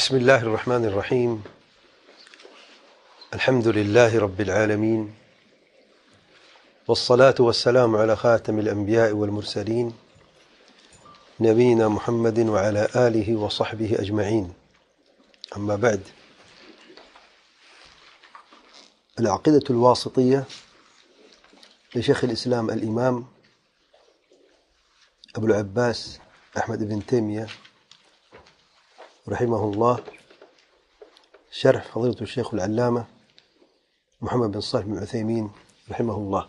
بسم الله الرحمن الرحيم. الحمد لله رب العالمين، والصلاة والسلام على خاتم الأنبياء والمرسلين نبينا محمد وعلى آله وصحبه أجمعين. أما بعد، العقيدة الواسطية لشيخ الإسلام الإمام أبو العباس أحمد بن تيمية رحمه الله، شرح فضيلة الشيخ العلامة محمد بن صالح بن عثيمين رحمہ اللہ.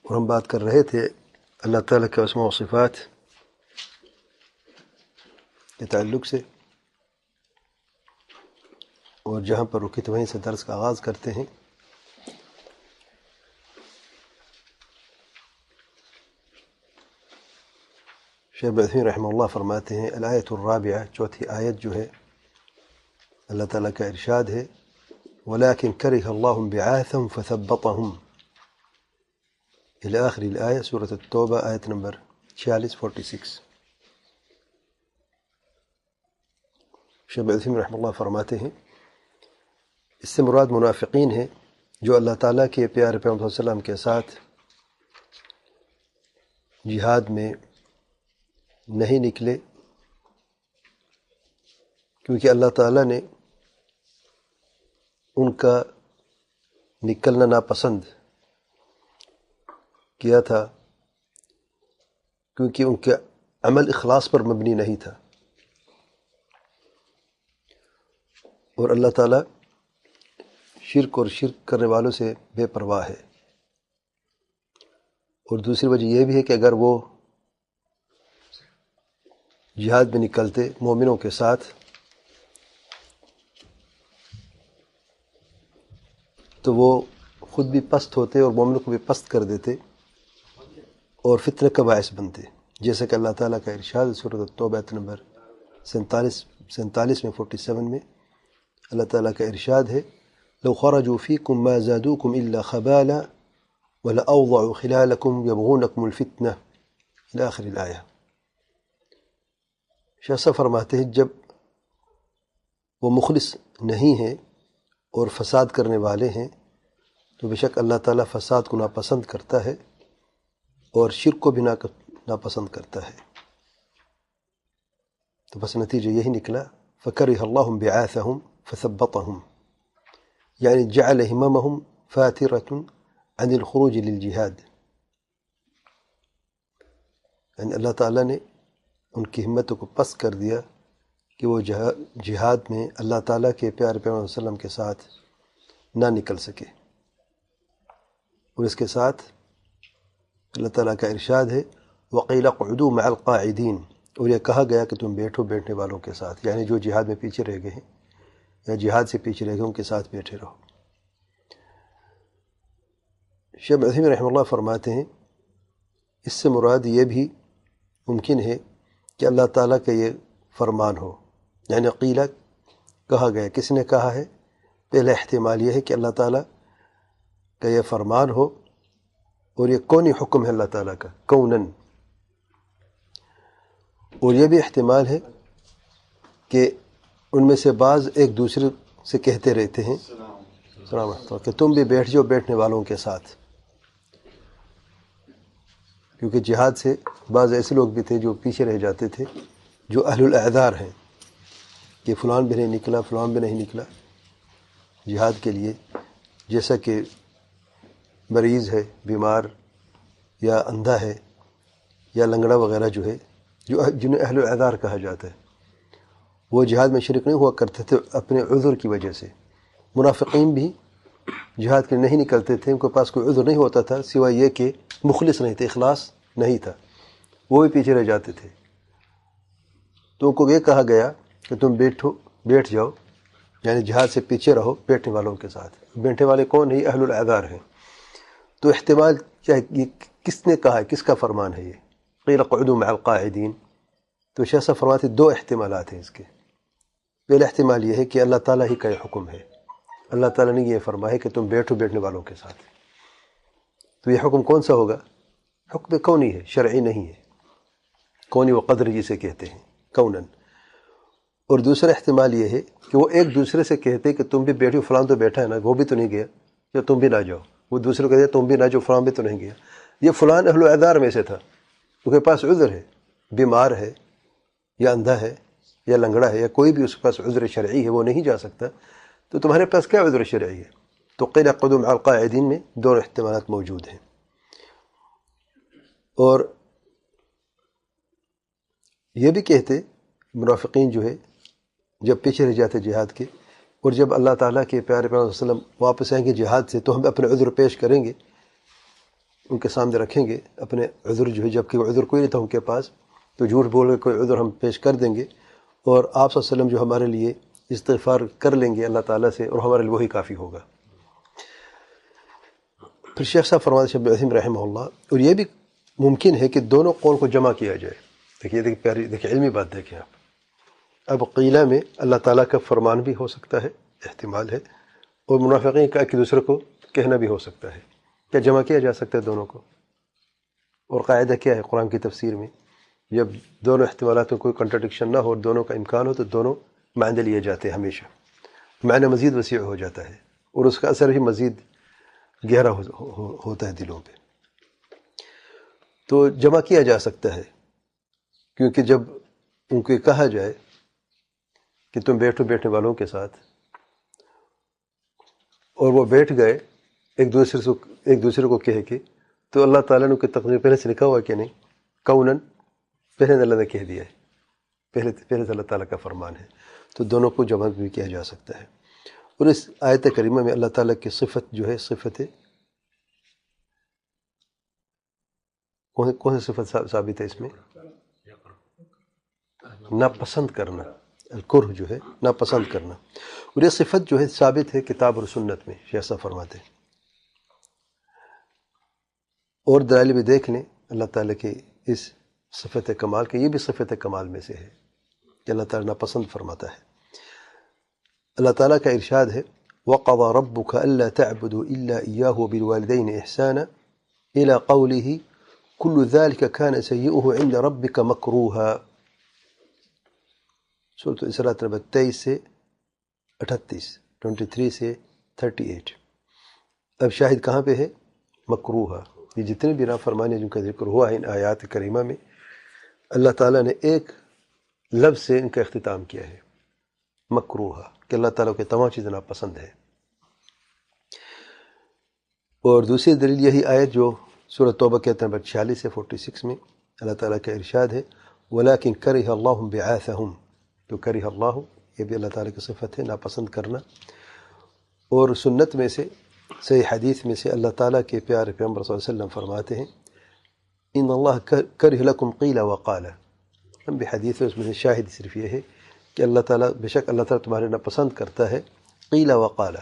اور ہم بات کر رہے تھے اللہ تعالیٰ کے اسماء و صفات کے تعلق سے، اور جہاں پر رکے تھے وہیں سے درس کا آغاز کرتے ہیں. شیخ ابن عثیمین رحمہ اللہ فرماتے ہیں الآیۃ الرابعہ، چوتھی آیت جو ہے اللہ تعالیٰ کا ارشاد ہے وَلَكِنْ كَرِهَ اللَّهُ انبِعَاثَهُمْ فَثَبَّطَهُمْ إلى آخر الآية، سورة التوبہ آیت نمبر 46. شیخ ابن عثیمین رحمہ اللہ فرماتے ہیں اس سے مراد منافقین ہیں جو اللہ تعالیٰ کے پیارے پیغمبر صلی اللہ علیہ وسلم کے ساتھ جہاد میں نہیں نکلے، کیونکہ اللہ تعالیٰ نے ان کا نکلنا ناپسند کیا تھا، کیونکہ ان کا عمل اخلاص پر مبنی نہیں تھا، اور اللہ تعالیٰ شرک اور شرک کرنے والوں سے بے پرواہ ہے. اور دوسری وجہ یہ بھی ہے کہ اگر وہ جہاد میں نکلتے مومنوں کے ساتھ تو وہ خود بھی پست ہوتے اور مومنوں کو بھی پست کر دیتے اور فتنہ کا باعث بنتے، جیسا کہ اللہ تعالیٰ کا ارشاد سورۃ التوبہ آیت نمبر 47 میں 47 میں اللہ تعالیٰ کا ارشاد ہے لو خرجوا فيكم ما زادوكم إلا خبالا ولأوضعوا خلالكم يبغونكم الفتنة إلى آخر الآية. شاہ صاحب فرماتے ہیں جب وہ مخلص نہیں ہیں اور فساد کرنے والے ہیں تو بے شک اللہ تعالیٰ فساد کو ناپسند کرتا ہے اور شرک کو بھی ناپسند کرتا ہے. تو بس نتیجہ یہی نکلا فَكَرِهَ اللَّهُ انبِعَاثَهُمْ فَثَبَّطَهُمْ، یعنی جعل ہممہم فاترة عن الخروج للجہاد، یعنی اللہ تعالیٰ نے ان کی ہمتوں کو پست کر دیا کہ وہ جہاد میں اللہ تعالیٰ کے پیارے پیغمبر صلی اللہ علیہ وسلم کے ساتھ نہ نکل سکے. اور اس کے ساتھ اللہ تعالیٰ کا ارشاد ہے وَقِيلَ اقْعُدُوا مَعَ الْقَاعِدِينَ، اور یہ کہا گیا کہ تم بیٹھو بیٹھنے والوں کے ساتھ، یعنی جو جہاد میں پیچھے رہ گئے ہیں یا جہاد سے پیچھے رہ گئے ان کے ساتھ بیٹھے رہو. شیخ ابن عثیمین رحمہ اللہ فرماتے ہیں اس سے مراد یہ بھی ممکن ہے کہ اللہ تعالیٰ کا یہ فرمان ہو، یعنی قیلہ کہا گیا، کس نے کہا ہے؟ پہلا احتمال یہ ہے کہ اللہ تعالیٰ کا یہ فرمان ہو، اور یہ کونی حکم ہے اللہ تعالیٰ کا کونن. اور یہ بھی احتمال ہے کہ ان میں سے بعض ایک دوسرے سے کہتے رہتے ہیں کہ تم بھی بیٹھ جاؤ بیٹھنے والوں کے ساتھ، کیونکہ جہاد سے بعض ایسے لوگ بھی تھے جو پیچھے رہ جاتے تھے، جو اہل الاعذار ہیں کہ فلان بھی نہیں نکلا، فلان بھی نہیں نکلا جہاد کے لیے، جیسا کہ مریض ہے، بیمار یا اندھا ہے یا لنگڑا وغیرہ جو ہے، جنہیں اہل الاعذار کہا جاتا ہے، وہ جہاد میں شرک نہیں ہوا کرتے تھے اپنے عذر کی وجہ سے. منافقین بھی جہاد کے نہیں نکلتے تھے، ان کے پاس کوئی عذر نہیں ہوتا تھا سوائے یہ کہ مخلص نہیں تھے، اخلاص نہیں تھا، وہ بھی پیچھے رہ جاتے تھے. تو ان کو یہ کہا گیا کہ تم بیٹھ جاؤ، یعنی جہاد سے پیچھے رہو بیٹھنے والوں کے ساتھ. بیٹھنے والے کون ہیں؟ اہل الاعذار ہیں. تو احتمال کیا ہے؟ یہ کس نے کہا ہے؟ کس کا فرمان ہے یہ؟ قیل اقعدوا مع القاعدین. تو شیخ صاحب فرماتے دو احتمالات ہیں اس کے. پہلا احتمال یہ ہے کہ اللہ تعالیٰ ہی کا یہ حکم ہے، اللہ تعالیٰ نے یہ فرمایا کہ تم بیٹھو بیٹھنے والوں کے ساتھ. تو یہ حکم کون سا ہوگا؟ حکم کونی ہے، شرعی نہیں ہے. کونی و قدر جسے کہتے ہیں، کونن. اور دوسرا احتمال یہ ہے کہ وہ ایک دوسرے سے کہتے کہ تم بھی بیٹھو، فلاں تو بیٹھا ہے نا، وہ بھی تو نہیں گیا، یا تم بھی نہ جاؤ. وہ دوسرے کو کہتے تم بھی نہ جاؤ، فلاں بھی تو نہیں گیا. یہ فلاں اہل اعذار میں سے تھا، اس کے پاس عذر ہے، بیمار ہے یا اندھا ہے یا لنگڑا ہے یا کوئی بھی اس کے پاس عذر شرعی ہے، وہ نہیں جا سکتا، تو تمہارے پاس کیا عذر شرعی ہے؟ تو قیل اقعدوا مع القاعدین میں دو احتمالات موجود ہیں. اور یہ بھی کہتے منافقین جو ہے جب پیچھے رہ جاتے جہاد کے، اور جب اللہ تعالیٰ کے پیارے پیغمبر صلی اللہ علیہ وسلم واپس آئیں گے جہاد سے تو ہم اپنے عذر پیش کریں گے، ان کے سامنے رکھیں گے اپنے عذر جو ہے، جبکہ وہ عذر کوئی نہیں تھا ان کے پاس، تو جھوٹ بول کے کوئی عذر ہم پیش کر دیں گے، اور آپ صلی اللہ علیہ وسلم جو ہمارے لیے استغفار کر لیں گے اللہ تعالیٰ سے، اور ہمارے لیے وہی کافی ہوگا. پھر شیخ صاحب فرماتے ہیں شیخ ابن عثیمین رحمہ اللہ، اور یہ بھی ممکن ہے کہ دونوں قول کو جمع کیا جائے. دیکھیے پیاری، دیکھیے علمی بات دیکھیں آپ. اب قیلہ میں اللہ تعالیٰ کا فرمان بھی ہو سکتا ہے، احتمال ہے، اور منافقین کا ایک دوسرے کو کہنا بھی ہو سکتا ہے. کیا جمع کیا جا سکتا ہے دونوں کو؟ اور قاعدہ کیا ہے قرآن کی تفسیر میں؟ جب دونوں احتمالات میں کوئی کنٹرڈکشن نہ ہو اور دونوں کا امکان ہو تو دونوں معنی لیے جاتے ہیں ہمیشہ. معنی مزید وسیع ہو جاتا ہے اور اس کا اثر بھی مزید گہرا ہوتا ہے دلوں پہ. تو جمع کیا جا سکتا ہے، کیونکہ جب ان کو کہا جائے کہ تم بیٹھو بیٹھنے والوں کے ساتھ، اور وہ بیٹھ گئے ایک دوسرے کو کہہ کے، تو اللہ تعالیٰ نے ان کی تقدیر پہلے سے لکھا ہوا ہے کہ نہیں؟ کونن پہلے اللہ نے کہہ دیا ہے، پہلے سے اللہ تعالیٰ کا فرمان ہے، تو دونوں کو جمع بھی کیا جا سکتا ہے. اور اس آیت کریمہ میں اللہ تعالیٰ کی صفت جو ہے، صفت کون سی صفت ثابت ہے اس میں؟ ناپسند کرنا، الکرہ جو ہے ناپسند کرنا. اور یہ صفت جو ہے ثابت ہے کتاب اور سنت میں، شیخ صاحب فرماتے ہیں. اور دلائل بھی دیکھ لیں اللہ تعالیٰ کے اس صفت کمال کے، یہ بھی صفت کمال میں سے ہے کہ اللہ تعالیٰ ناپسند فرماتا ہے. اللہ تعالیٰ کا ارشاد ہے وَقَضَى رَبُّكَ أَلَّا تَعْبُدُوا إِلَّا إِيَّاهُ وَبِالْوَالِدَيْنِ إِحْسَانًا إِلَى قَوْلِهِ كُلُّ ذَلِكَ كَانَ سَيِّئُهُ عِنْدَ رَبِّكَ مَكْرُوهًا. سورۃ اسراء نمبر 23 سے 38، 23 سے 38. اب شاہد کہاں پہ ہے؟ مکروہا. یہ جتنے بھی نافرمانی جن کا ذکر ہوا ہے ان آیات کریمہ میں، اللہ تعالیٰ نے ایک لفظ سے ان کا اختتام کیا ہے، مکروہا، کہ اللہ تعالیٰ کے تمام چیزیں ناپسند ہے. اور دوسری دلیل یہی آیت جو سورۃ توبہ کے نمبر 46 سے 46 میں اللہ تعالیٰ کا ارشاد ہے وَلَكِنْ كَرِهَ اللَّهُ بِعَاثَهُمْ. تو کرہ اللہ، یہ بھی اللہ تعالیٰ کی صفت ہے، ناپسند کرنا. اور سنت میں سے، صحیح حدیث میں سے اللہ تعالیٰ کے پیارے پیغمبر صلی اللہ علیہ وسلم فرماتے ہیں ان اللہ کرہ لکم قیل وقال. ہم بھی حدیث ہے، اس میں سے شاہد صرف یہ ہے کہ اللہ تعالیٰ، بے شک اللہ تعالیٰ تمہارے ناپسند کرتا ہے قیل وقال،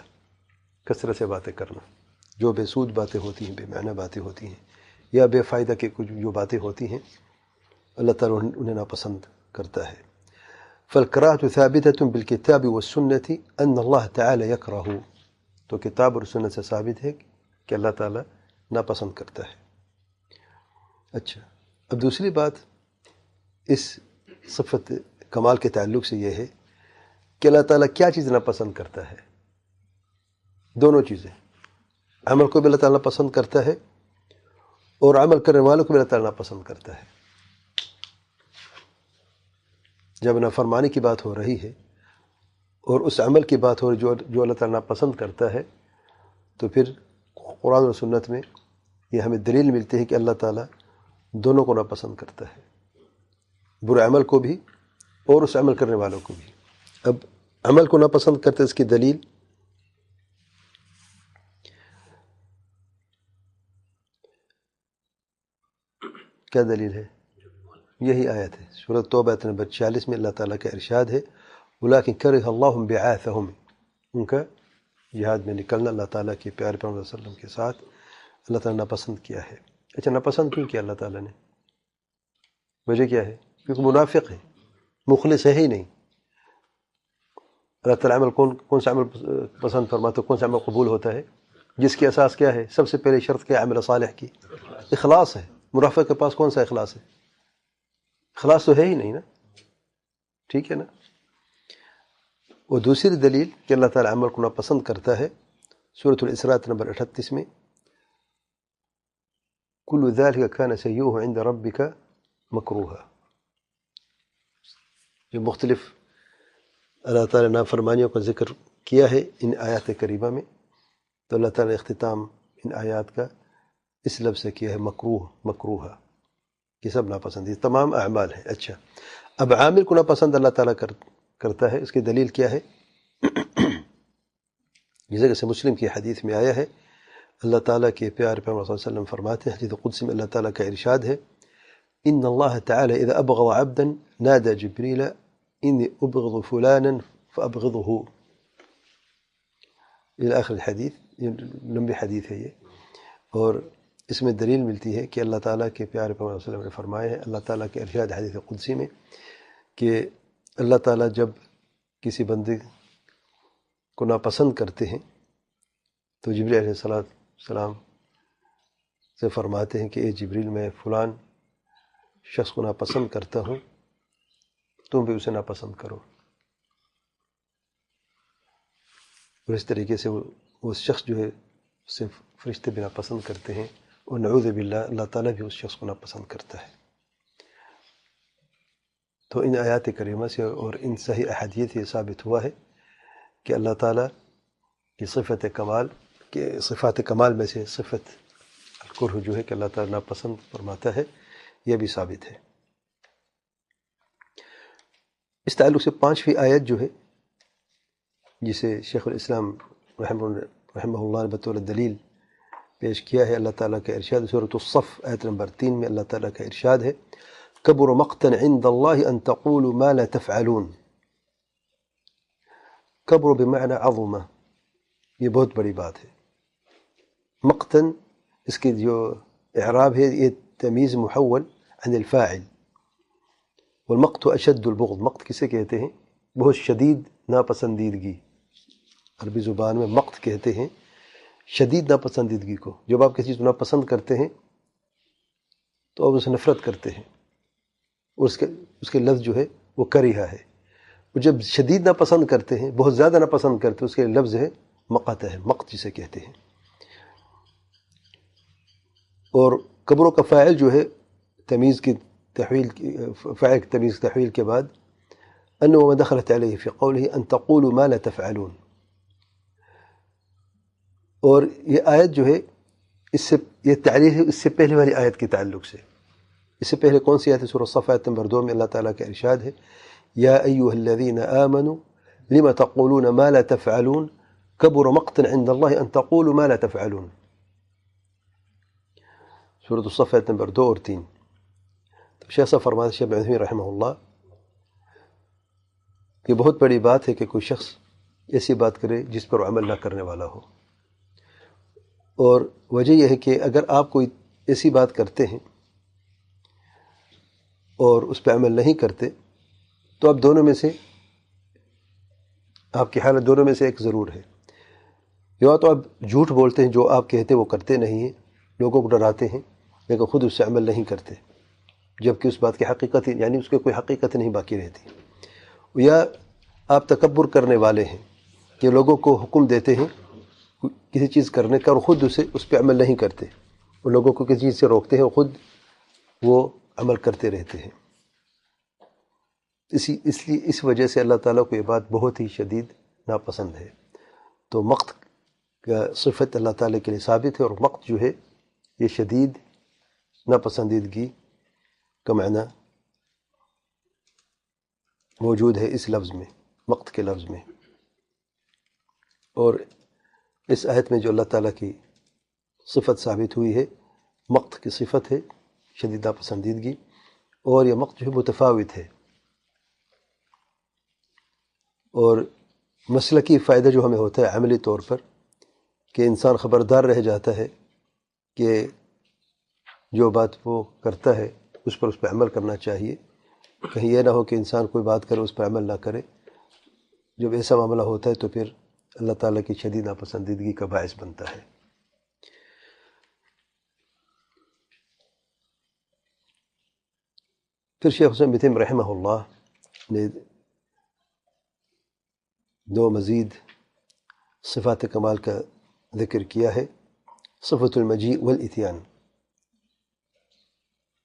کثرت سے باتیں کرنا، جو بے سود باتیں ہوتی ہیں، بے معنی باتیں ہوتی ہیں، یا بے فائدہ کے کچھ جو باتیں ہوتی ہیں، اللہ تعالیٰ انہیں ناپسند کرتا ہے. فالکراہۃ ثابتۃ بالکتاب والسنۃ ان اللہ تعالی یکرہ. تو کتاب اور سنت سے ثابت ہے کہ اللہ تعالیٰ ناپسند کرتا ہے. اچھا، اب دوسری بات اس صفت کمال کے تعلق سے یہ ہے کہ اللہ تعالیٰ کیا چیز ناپسند کرتا ہے؟ دونوں چیزیں. عمل کو بھی اللہ تعالیٰ پسند کرتا ہے اور عمل کرنے والوں کو بھی اللہ تعالیٰ ناپسند کرتا ہے. جب نافرمانی کی بات ہو رہی ہے اور اس عمل کی بات ہو رہی جو اللہ تعالیٰ ناپسند کرتا ہے، تو پھر قرآن و سنت میں یہ ہمیں دلیل ملتی ہے کہ اللہ تعالیٰ دونوں کو ناپسند کرتا ہے، برے عمل کو بھی اور اس عمل کرنے والوں کو بھی. اب عمل کو ناپسند کرتے اس کی دلیل کیا دلیل ہے؟ یہی آیت ہے سورۃ توبہ نمبر 46 میں اللہ تعالیٰ کا ارشاد ہے وَلَكِنْ كَرِهَ اللَّهُ بِعَاثَهُمْ. ان کا جہاد میں نکلنا اللہ تعالیٰ کے پیارے پیغمبر صلی اللہ علیہ وسلم کے ساتھ اللہ تعالیٰ نے ناپسند کیا ہے. اچھا، ناپسند کیوں کیا اللہ تعالیٰ نے؟ وجہ کیا ہے؟ کیونکہ منافق ہے، مخلص ہے ہی نہیں. اللہ تعالیٰ عمل کون سا عمل پسند فرماتا ہے، کون سا عمل قبول ہوتا ہے؟ جس کی اساس کیا ہے؟ سب سے پہلے شرط کیا ہے عمل صالح کی؟ اخلاص ہے. منافق کے پاس کون سا اخلاص ہے؟ اخلاص تو ہے ہی نہیں نا. ٹھیک ہے نا. اور دوسری دلیل کہ اللہ تعالیٰ عمل کو ناپسند کرتا ہے سورۃ الاسراء نمبر 38 میں کل ذلك كان سيئه عند ربك مکروہا. جو مختلف اللہ تعالیٰ نافرمانیوں کا ذکر کیا ہے ان آیات کریمہ میں، تو اللہ تعالیٰ نے اختتام ان آیات کا اس لفظ سے کیا ہے مکروہا، یہ سب ناپسند تمام اعمال ہیں. اچھا، اب عامل کو ناپسند اللہ تعالیٰ کرتا ہے، اس کی دلیل کیا ہے؟ جیسے کہ مسلم کی حدیث میں آیا ہے، اللہ تعالیٰ کے پیارے پیغمبر صلی اللہ علیہ وسلم فرماتے ہیں، حدیث قدسی میں اللہ تعالیٰ کا ارشاد ہے، ان اللہ تعالی اذا ابغض عبدا نادى جبریل انی ابغض فلانا فابغضه الى آخر الحدیث. یہ لمبی حدیث ہے یہ، اور اس میں دلیل ملتی ہے کہ اللہ تعالیٰ کے پیارے پیغمبر صلی اللہ علیہ وسلم نے فرمایا ہے، اللہ تعالیٰ کے ارشاد حدیث قدسی میں کہ اللہ تعالیٰ جب کسی بندے کو ناپسند کرتے ہیں تو جبریل علیہ السلام سے فرماتے ہیں کہ اے جبریل، میں فلان شخص کو ناپسند کرتا ہوں، تم بھی اسے ناپسند کرو. اور اس طریقے سے وہ شخص جو ہے اسے فرشتے بھی ناپسند کرتے ہیں، اور نعوذ باللہ اللہ تعالیٰ بھی اس شخص کو ناپسند کرتا ہے. تو ان آیات کریمہ سے اور ان صحیح احادیث سے ثابت ہوا ہے کہ اللہ تعالیٰ کی صفات کمال میں سے صفت الکرہ جو ہے کہ اللہ تعالیٰ ناپسند فرماتا ہے، یہ بھی ثابت ہے. اس تعلق سے 5ویں آیت جو ہے جسے شیخ الاسلام رحمہ اللہ نے بطور دلیل پیش کیا ہے، اللہ تعالیٰ کا ارشاد سورۃ الصف آیت نمبر 3 میں اللہ تعالیٰ کا ارشاد ہے، کبر مقتا عند اللہ ان تقولوا ما لا تفعلون. کبر بمعنى عظم، یہ بہت بڑی بات ہے. مقتن اس کی جو اعراب ہے یہ تمیز محول عن الفاعل، والمقت اشد البغض. مقت کسے کہتے ہیں؟ بہت شدید ناپسندیدگی. عربی زبان میں مقت کہتے ہیں شدید ناپسندیدگی کو. جب آپ کسی چیز کو ناپسند کرتے ہیں تو آپ اسے نفرت کرتے ہیں، اور اس کے لفظ جو ہے وہ کریہا ہے. اور جب شدید ناپسند کرتے ہیں، بہت زیادہ ناپسند کرتے ہیں، اس کے لفظ ہے مقت ہے، مقت جسے کہتے ہیں. اور کبروں کا فاعل جو ہے تمیز کی تحویل، فاعل کی تمیز تحویل کے بعد ان وما دخلت علیہ فی قولہ ان تقولوا ما لا تفعلون. اور یہ آیت جو ہے یہ تعریف ہے اس سے پہلے والی آیت کے تعلق سے. اس سے پہلے کون سی آیت ہے؟ سورۃ الصف آیت نمبر 2 میں اللہ تعالیٰ کا ارشاد ہے، یا ایھا الذین آمنوا لم تقولون ما لا تفعلون کبر مقتا عند اللہ ان تقولوا ما لا تفعلون. سورۃ الصف آیت نمبر 2 اور 3. تو شیخ صاحب فرماتے ہیں، شیخ ابن عثیمین رحمہ اللہ، یہ بہت بڑی بات ہے کہ کوئی شخص ایسی بات کرے جس پر عمل نہ کرنے والا ہو. اور وجہ یہ ہے کہ اگر آپ کوئی ایسی بات کرتے ہیں اور اس پہ عمل نہیں کرتے تو آپ دونوں میں سے، آپ کی حالت دونوں میں سے ایک ضرور ہے. یا تو آپ جھوٹ بولتے ہیں، جو آپ کہتے وہ کرتے نہیں ہیں، لوگوں کو ڈراتے ہیں لیکن خود اس سے عمل نہیں کرتے، جبکہ اس بات کی حقیقت یعنی اس کے کوئی حقیقت نہیں باقی رہتی. یا آپ تکبر کرنے والے ہیں کہ لوگوں کو حکم دیتے ہیں کسی چیز کرنے کا اور خود اس پہ عمل نہیں کرتے، اور لوگوں کو کسی چیز سے روکتے ہیں اور خود وہ عمل کرتے رہتے ہیں. اس وجہ سے اللہ تعالیٰ کو یہ بات بہت ہی شدید ناپسند ہے. تو مقت کا صفت اللہ تعالیٰ کے لیے ثابت ہے، اور مقت جو ہے یہ شدید ناپسندیدگی کا معنی موجود ہے اس لفظ میں، مقت کے لفظ میں. اور اس آیت میں جو اللہ تعالیٰ کی صفت ثابت ہوئی ہے، مقت کی صفت ہے شدید ناپسندیدگی، اور یہ مقت جو ہے متفاوت ہے. اور مسلکی فائدہ جو ہمیں ہوتا ہے عملی طور پر کہ انسان خبردار رہ جاتا ہے کہ جو بات وہ کرتا ہے اس پہ عمل کرنا چاہیے. کہیں یہ نہ ہو کہ انسان کوئی بات کرے اس پر عمل نہ کرے. جب ایسا معاملہ ہوتا ہے تو پھر اللہ تعالیٰ کی شدید ناپسندیدگی کا باعث بنتا ہے. پھر شیخ حسین بن تیمیہ رحمہ اللہ نے دو مزید صفات کمال کا ذکر کیا ہے. صفت المجیء والاتیان،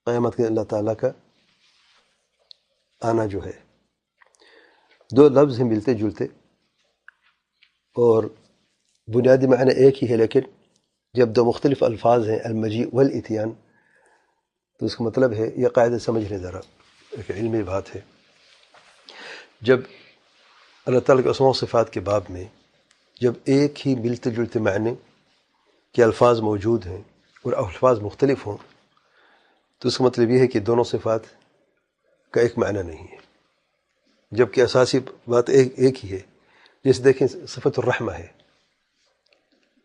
قیامت کے اللہ تعالیٰ کا آنا جو ہے. دو لفظ ہیں ملتے جلتے اور بنیادی معنی ایک ہی ہے، لیکن جب دو مختلف الفاظ ہیں المجیء والاتیان تو اس کا مطلب ہے، یہ قاعدہ سمجھ لیں ذرا، ایک علمی بات ہے. جب اللہ تعالیٰ کے اسماء و صفات کے باب میں جب ایک ہی ملتے جلتے معنی کے الفاظ موجود ہیں اور الفاظ مختلف ہوں تو اس کا مطلب یہ ہے کہ دونوں صفات کا ایک معنی نہیں ہے، جبکہ اساسی بات ایک ہی ہے. جیسے دیکھیں صفت الرحمہ ہے،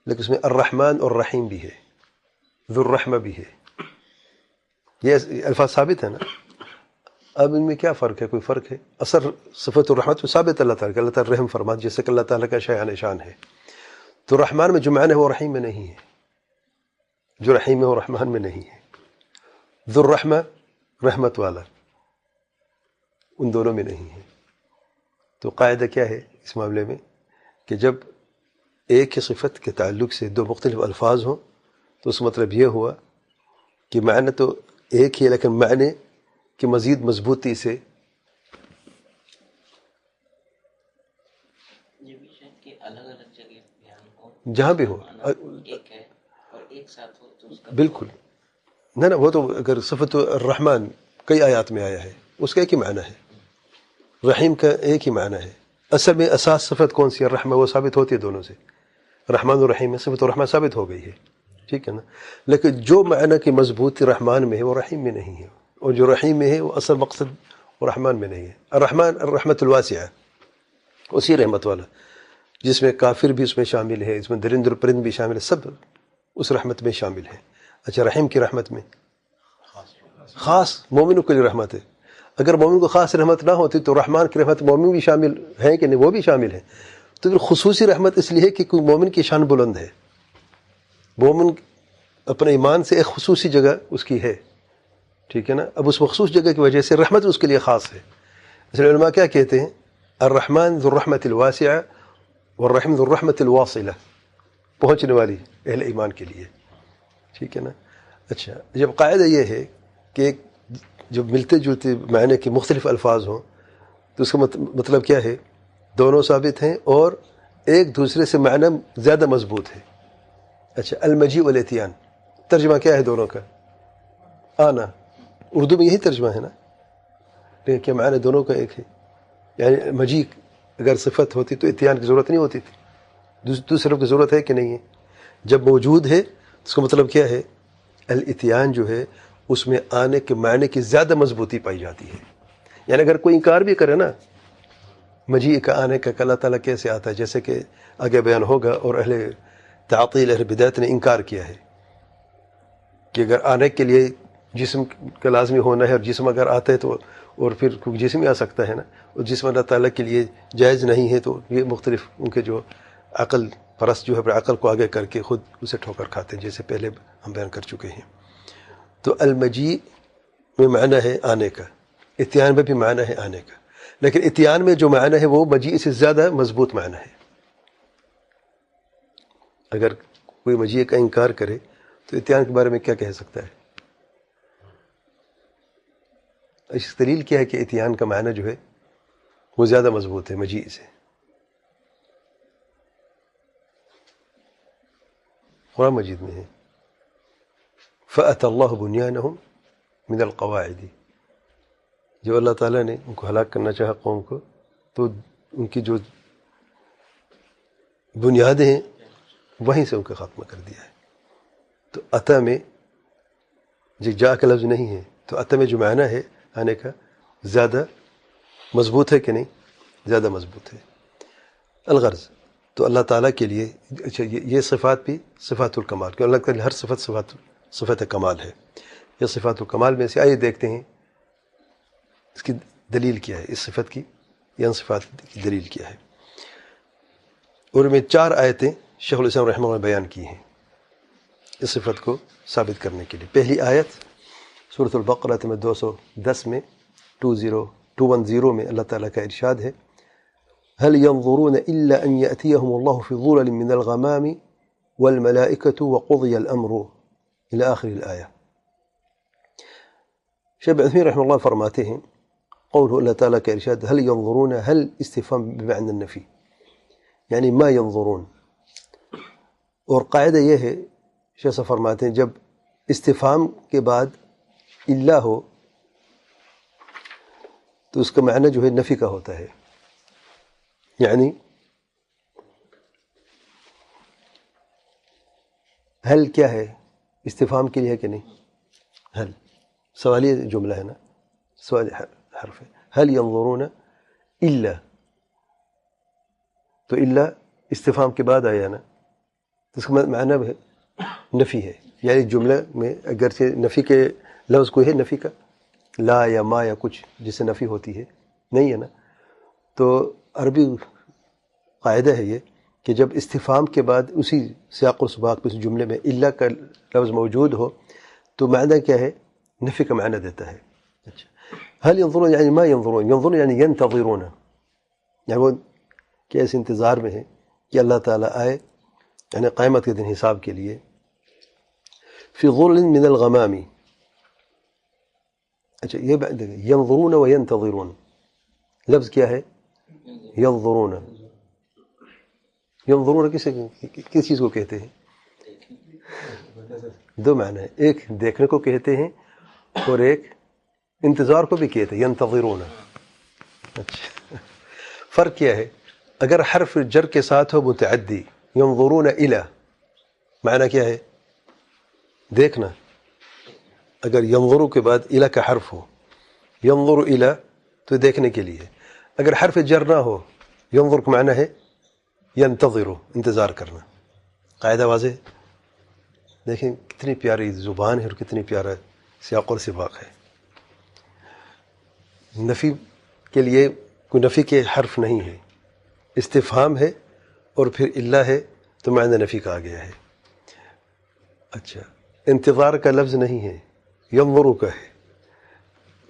لیکن اس میں الرحمن اور رحیم بھی ہے، ذو الرحمہ بھی ہے، یہ الفاظ ثابت ہیں نا. اب ان میں کیا فرق ہے؟ کوئی فرق ہے؟ اثر صفت الرحمت میں ثابت اللہ تعالیٰ کہ اللہ تعالیٰ رحم فرمات، جیسے کہ اللہ تعالیٰ کا شایان شان ہے. تو رحمان میں جو معنی ہے وہ رحیم میں نہیں ہے، جو رحیم ہے وہ رحمان میں نہیں ہے. ذو الرحمہ رحمت والا، ان دونوں میں نہیں ہے. تو قاعدہ کیا ہے اس معاملے میں کہ جب ایک ہی صفت کے تعلق سے دو مختلف الفاظ ہوں تو اس مطلب یہ ہوا کہ معنی تو ایک ہی ہے، لیکن معنی کی مزید مضبوطی سے جہاں بھی ہو بالکل نہ وہ تو اگر صفت الرحمن کئی آیات میں آیا ہے اس کا ایک ہی معنی ہے، رحیم کا ایک ہی معنی ہے. اصل میں اساس صفت کون سی ہے؟ الرحمہ، وہ ثابت ہوتی ہے دونوں سے. رحمان و رحیم میں صفت الرحمہ ثابت ہو گئی ہے، ٹھیک ہے نا. لیکن جو معنی کی مضبوطی رحمان میں ہے وہ رحیم میں نہیں ہے، اور جو رحیم میں ہے وہ اصل مقصد وہ رحمان میں نہیں ہے. الرحمن الرحمت الواسعہ، اسی رحمت والا جس میں کافر بھی اس میں شامل ہے، اس میں درند اور پرند بھی شامل ہے، سب اس رحمت میں شامل ہے. اچھا، رحیم کی رحمت میں خاص مومنوں کے لیے رحمت ہے. اگر مومن کو خاص رحمت نہ ہوتی تو رحمان کی رحمت مومن بھی شامل ہے کہ نہیں؟ وہ بھی شامل ہے. تو پھر خصوصی رحمت اس لیے ہے کہ کوئی مومن کی شان بلند ہے، مومن اپنے ایمان سے ایک خصوصی جگہ اس کی ہے، ٹھیک ہے نا. اب اس مخصوص جگہ کی وجہ سے رحمت اس کے لیے خاص ہے. اس لیے علماء کیا کہتے ہیں؟ الرحمن ذو الرحمت الواسعہ والرحیم ذو الرحمت الواصلہ، پہنچنے والی اہل ایمان کے لیے، ٹھیک ہے نا. اچھا، جب قاعدہ یہ ہے کہ جب ملتے جلتے معنی کے مختلف الفاظ ہوں تو اس کا مطلب کیا ہے؟ دونوں ثابت ہیں اور ایک دوسرے سے معنی زیادہ مضبوط ہے. اچھا، المجیء والاتیان ترجمہ کیا ہے دونوں کا؟ آنا. اردو میں یہی ترجمہ ہے نا، لیکن کیا معنی دونوں کا ایک ہے؟ یعنی مجیء اگر صفت ہوتی تو اتیان کی ضرورت نہیں ہوتی تھی، دوسرے کی ضرورت ہے کہ نہیں ہے؟ جب موجود ہے اس کا مطلب کیا ہے؟ الاتیان جو ہے اس میں آنے کے معنی کی زیادہ مضبوطی پائی جاتی ہے. یعنی اگر کوئی انکار بھی کرے نا مجیء کا آنے کا کہ اللہ تعالیٰ کیسے آتا ہے، جیسے کہ آگے بیان ہوگا، اور اہل تعطیل اہل بدعت نے انکار کیا ہے کہ اگر آنے کے لیے جسم کا لازمی ہونا ہے، اور جسم اگر آتا ہے تو اور پھر کوئی جسم ہی آ سکتا ہے نا، اور جسم اللہ تعالیٰ کے لیے جائز نہیں ہے، تو یہ مختلف ان کے جو عقل پرست جو ہے اپنے عقل کو آگے کر کے خود اسے ٹھوکر کھاتے ہیں، جیسے پہلے ہم بیان کر چکے ہیں. تو المجیء میں معنی ہے آنے کا، اتیان میں بھی معنی ہے آنے کا، لیکن اتیان میں جو معنی ہے وہ مجیء سے زیادہ مضبوط معنی ہے. اگر کوئی مجیء کا انکار کرے تو اتیان کے بارے میں کیا کہہ سکتا ہے؟ اس دلیل کیا ہے کہ اتیان کا معنی جو ہے وہ زیادہ مضبوط ہے مجیء سے؟ قرآن مجید میں ہے فَأَتَى اللَّهُ بُنْيَانَهُمْ مِنَ الْقَوَاعِدِ. جو اللہ تعالیٰ نے ان کو ہلاک کرنا چاہا قوم کو تو ان کی جو بنیادیں ہیں وہیں سے ان کا خاتمہ کر دیا ہے. تو عطا میں جو جا کا لفظ نہیں ہے، تو عطا میں جو معنی ہے آنے کا زیادہ مضبوط ہے کہ نہیں؟ زیادہ مضبوط ہے. الغرض تو اللہ تعالیٰ کے لیے اچھا یہ صفات بھی صفات الکمال، کہ اللہ تعالیٰ ہر صفت صفت کمال ہے. یہ صفات الکمال میں سے آئیے دیکھتے ہیں اس کی دلیل کیا ہے، اس صفت کی یا ان صفات کی دلیل کیا ہے. اور میں 4 آیتیں شیخ الاسلام رحمہ اللہ نے بیان کی ہیں اس صفت کو ثابت کرنے کے لیے. پہلی آیت سورۃ البقرہ میں 210 میں 210 میں اللہ تعالیٰ کا ارشاد ہے هل ينظرون إلا أن يأتيهم الله في ظلل من الغمام والملائكة وقضي الأمر إلى آخر الآية. شيخ عثيمين رحمه الله فرماتے ہیں قوله اللہ تعالیٰ کا ارشاد هل ينظرون، هل استفهام بمعنى النفی، یعنی ما ينظرون. اور قاعدہ یہ ہے شیخ صاحب فرماتے ہیں جب استفہام کے بعد الا ہو تو اس کا معنی جو ہے نفی کا ہوتا ہے. یعنی هل کیا ہے استفہام کے لیے ہے کہ نہیں؟ هل سوالی جملہ ہے نا، سوالی حرف ہے. هل ينظرون الا، تو الا استفہام کے بعد آیا نا، تو اس کا معنی ہے نفی ہے. یعنی جملہ میں اگرچہ نفی کے لفظ کوئی ہے نفی کا، لا یا ما یا کچھ جس سے نفی ہوتی ہے نہیں ہے نا، تو عربی قاعدہ ہے یہ کہ جب استفہام کے بعد اسی سیاق و سباق میں اس جملے میں الا کا لفظ موجود ہو تو معنی کیا ہے؟ نفی کا معنی دیتا ہے. اچھا، هل ينظرون یعنی ما ينظرون، ينظرون یعنی ينتظرون، یعنی وہ کیسے انتظار میں ہے کہ اللہ تعالیٰ آئے، یعنی قیامت کے دن حساب کے لیے. فی ظلل من الغمام، اچھا یہ ينظرون و ينتظرون، لفظ کیا ہے؟ ينظرون. ينظرون کس چیز کو کہتے ہیں؟ دو معنی ہے، ایک دیکھنے کو کہتے ہیں اور ایک انتظار کو بھی کہتے ہیں ينتظرون. اچھا، فرق کیا ہے؟ اگر حرف جر کے ساتھ ہو متعدی ينظرون الى، معنی کیا ہے؟ دیکھنا. اگر ينظروا کے بعد الى کا حرف ہو، ينظر الى تو دیکھنے کے لیے. اگر حرف جر نہ ہو، ينظر کا معنی ہے ينتظر، انتظار کرنا. قاعدہ واضح؟ دیکھیں کتنی پیاری زبان ہے اور کتنی پیارا سیاق اور سباق ہے. نفی کے لیے کوئی نفی کے حرف نہیں ہے، استفہام ہے اور پھر الا ہے تو معنی نفی کا آ گیا ہے. اچھا، انتظار کا لفظ نہیں ہے، ينظروا کا ہے،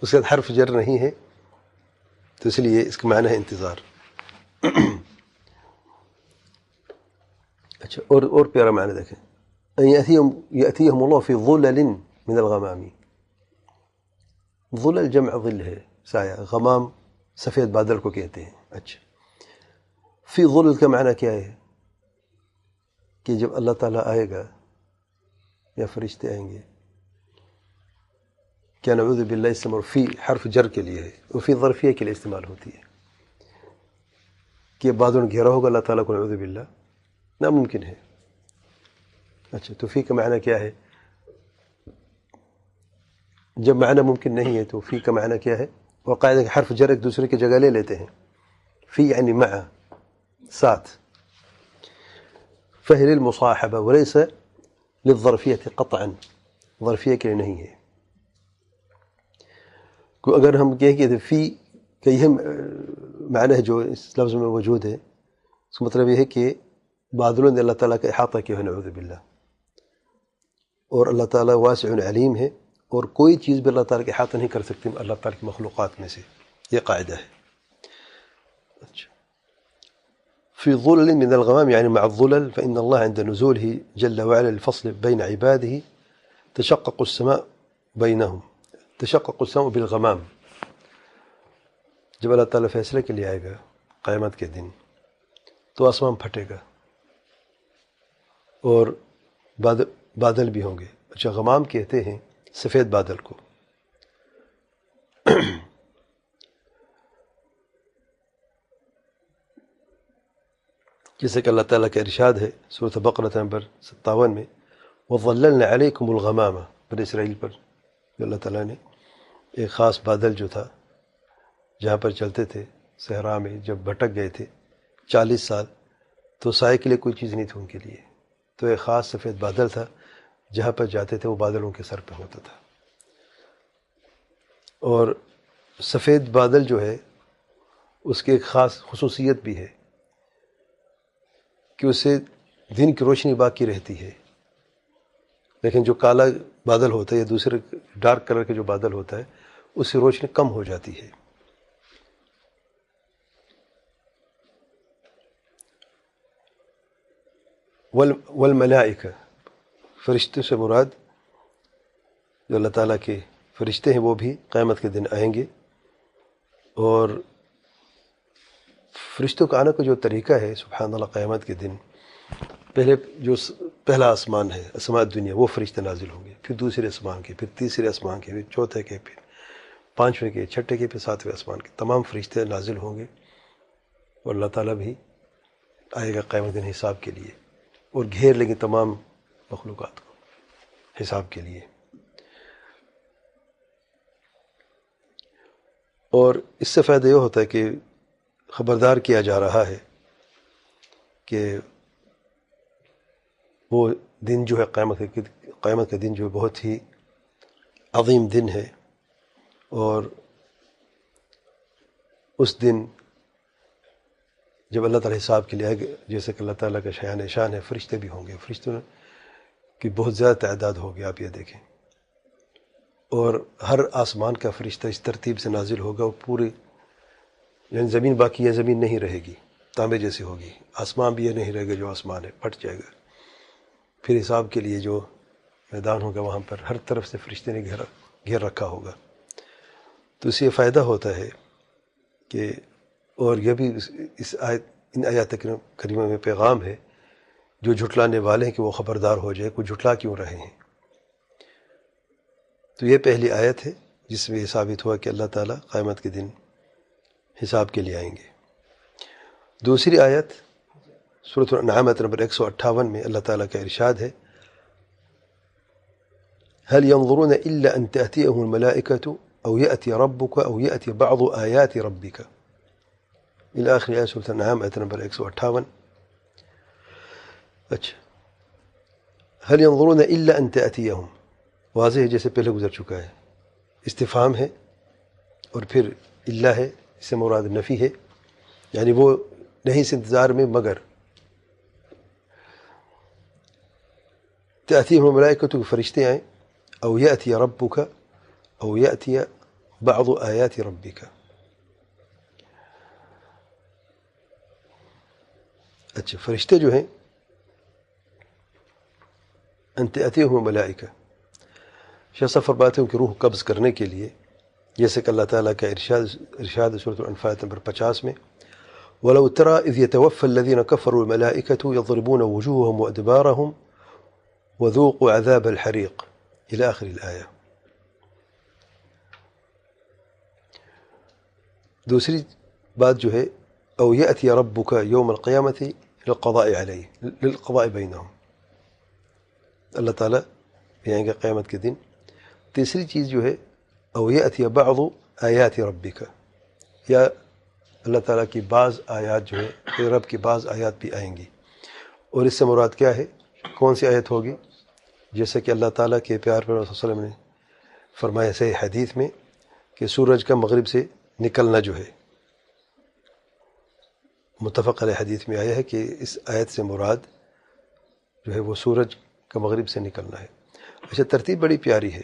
اس کے بعد حرف جر نہیں ہے تو اس لیے اس کا معنی ہے انتظار. اچھا، اور پیارا معنی دیکھیں، یأتیہم اللہ فی ظلل من الغمام. ظلل جمع ظل ہے، سایہ. غمام سفید بادل کو کہتے ہیں. اچھا، فی ظلل کا معنی کیا ہے؟ کہ جب اللہ تعالیٰ آئے گا یا فرشتے آئیں گے، کیا نعوذ باللہ استعمال فی حرف جر کے لیے ہے اور فی ظرفیہ کے لیے استعمال ہوتی ہے کہ بادل گھیرا ہوگا اللہ تعالیٰ کو، نعوذ باللہ ناممکن ہے. اچھا، تو فی کا معنی کیا ہے؟ جب معنی ممکن نہیں ہے تو فی کا معنی کیا ہے؟ وقاعدہ حرف جر ایک دوسرے کی جگہ لے لیتے ہیں. فی یعنی مع، ساتھ. فہی للمصاحبہ ولیس للظرفیہ قطعا، ظرفیہ کے لیے نہیں ہے. کو اگر ہم کہیں کہ فی کا یہ معنی ہے جو اس لفظ میں موجود ہے، اس کا مطلب یہ ہے کہ بادلوں نے اللہ تعالیٰ کا احاطہ کیا ہے، نعوذ باللہ. اور اللہ تعالیٰ واسع علیم ہے اور کوئی چیز بھی اللہ تعالیٰ کے احاطہ نہیں کر سکتی اللہ تعالیٰ کی مخلوقات میں سے، یہ قاعدہ ہے. اچھا، فی ظلل من الغمام یعنی مع الظلل، فإن الله عند نزوله جل وعلا الفصل بين عباده تشقق السماء بينهم، تشقق السماء بالغمام. جب اللہ تعالیٰ فیصلے کے لیے آئے گا قیامت کے دن تو آسمان پھٹے گا اور بادل بھی ہوں گے. اچھا، غمام کہتے ہیں سفید بادل کو. جیسے کہ اللہ تعالیٰ کا ارشاد ہے سورۃ بقرہ نمبر 57 میں، وَظَلَّلْنَا عَلَيْكُمُ الْغَمَامَ، بنی اسرائیل پر اللہ تعالیٰ نے ایک خاص بادل جو تھا جہاں پر چلتے تھے صحرا میں، جب بھٹک گئے تھے 40 سال تو سائے کے لیے کوئی چیز نہیں تھی ان کے لیے، تو ایک خاص سفید بادل تھا جہاں پر جاتے تھے وہ بادلوں کے سر پہ ہوتا تھا. اور سفید بادل جو ہے اس کی ایک خاص خصوصیت بھی ہے کہ اس سے دن کی روشنی باقی رہتی ہے، لیکن جو کالا بادل ہوتا ہے یا دوسرے ڈارک کلر کے جو بادل ہوتا ہے اس سے روشنی کم ہو جاتی ہے. والملائکہ، فرشتوں سے مراد جو اللہ تعالیٰ کے فرشتے ہیں وہ بھی قیامت کے دن آئیں گے. اور فرشتوں کا آنے کا جو طریقہ ہے سبحان اللہ، قیامت کے دن پہلا آسمان ہے، آسمان دنیا، وہ فرشتے نازل ہوں گے، پھر دوسرے آسمان کے، پھر تیسرے آسمان کے، پھر چوتھے کے، پھر پانچویں کے، چھٹے کے، پھر ساتویں آسمان کے، تمام فرشتے نازل ہوں گے. اور اللہ تعالیٰ بھی آئے گا قیامت دن حساب کے لیے، اور گھیر لیں گے تمام مخلوقات کو حساب کے لیے. اور اس سے فائدہ یہ ہوتا ہے کہ خبردار کیا جا رہا ہے کہ وہ دن جو ہے قیامت کا دن جو ہے بہت ہی عظیم دن ہے. اور اس دن جب اللہ تعالیٰ حساب کے لیے آئے گا، جیسے کہ اللہ تعالیٰ کا شایان شان ہے، فرشتے بھی ہوں گے، فرشتوں کی بہت زیادہ تعداد ہوگی، آپ یہ دیکھیں. اور ہر آسمان کا فرشتہ اس ترتیب سے نازل ہوگا، وہ پوری یعنی زمین، باقی یہ زمین نہیں رہے گی، تانبے جیسی ہوگی. آسمان بھی یہ نہیں رہے گا جو آسمان ہے، پھٹ جائے گا. پھر حساب کے لیے جو میدان ہوگا وہاں پر ہر طرف سے فرشتے نے گھیر رکھا ہوگا. تو اس سے یہ فائدہ ہوتا ہے کہ، اور یہ بھی ان آیات کریمہ میں پیغام ہے جو جھٹلانے والے ہیں کہ وہ خبردار ہو جائے، کوئی جھٹلا کیوں رہے ہیں. تو یہ پہلی آیت ہے جس میں یہ ثابت ہوا کہ اللہ تعالیٰ قیامت کے دن حساب کے لیے آئیں گے. دوسری آیت سورۃ الانعام نمبر 158 میں اللہ تعالیٰ کا ارشاد ہے، هل ينظرون إلا أن تأتيهم الملائكة أو يأتي ربك أو يأتي بعض آيات ربك، إلى آخر آیت سورۃ الانعام نمبر 158. اچھا، هل ينظرون إلا أن تأتيهم، واضح ہے جیسے پہلے گزر چکا ہے، استفہام ہے اور پھر اللہ ہے، اس سے مراد نفی ہے، یعنی وہ نہیں اس انتظار میں مگر تأتیہم الملائکۃ، فرشتے آئیں، او یأتی ربک، او یأتی بعض آیات ربک. اچھا، فرشتے جو ہیں ان تأتیہم الملائکہ، شاہ صاحب فرماتے ہیں کہ روح قبض کرنے کے لیے، جیسے کہ اللہ تعالیٰ کا ارشاد سورۃ الانفال نمبر 50 میں، وَلَوْ تَرَى إِذْ يَتَوَفَّى الَّذِينَ كَفَرُوا الْمَلَائِكَةُ يَضْرِبُونَ وُجُوهَهُمْ وَأَدْبَارَهُمْ وَذُوقُوا عَذَابَ الْحَرِيقِ إلى آخر الآية. دوسری بات جو ہے، او یأتی ربک یوم القیامت للقضاء علیہ، للقضاء بینہم، اللہ تعالیٰ بھی آئیں گے قیامت کے دن. تیسری چیز جو ہے، او یأتی بعض آیات ربک، یا اللہ تعالیٰ کی بعض آیات جو ہے، رب کی بعض آیات بھی آئیں گی. اور اس سے مراد کیا ہے، کون سی آیت ہوگی؟ جیسے کہ اللہ تعالیٰ کے پیار پر صلی اللہ علیہ وسلم نے فرمایا صحیح حدیث میں کہ سورج کا مغرب سے نکلنا جو ہے، متفق علیہ حدیث میں آیا ہے کہ اس آیت سے مراد جو ہے وہ سورج کا مغرب سے نکلنا ہے. اچھا، ترتیب بڑی پیاری ہے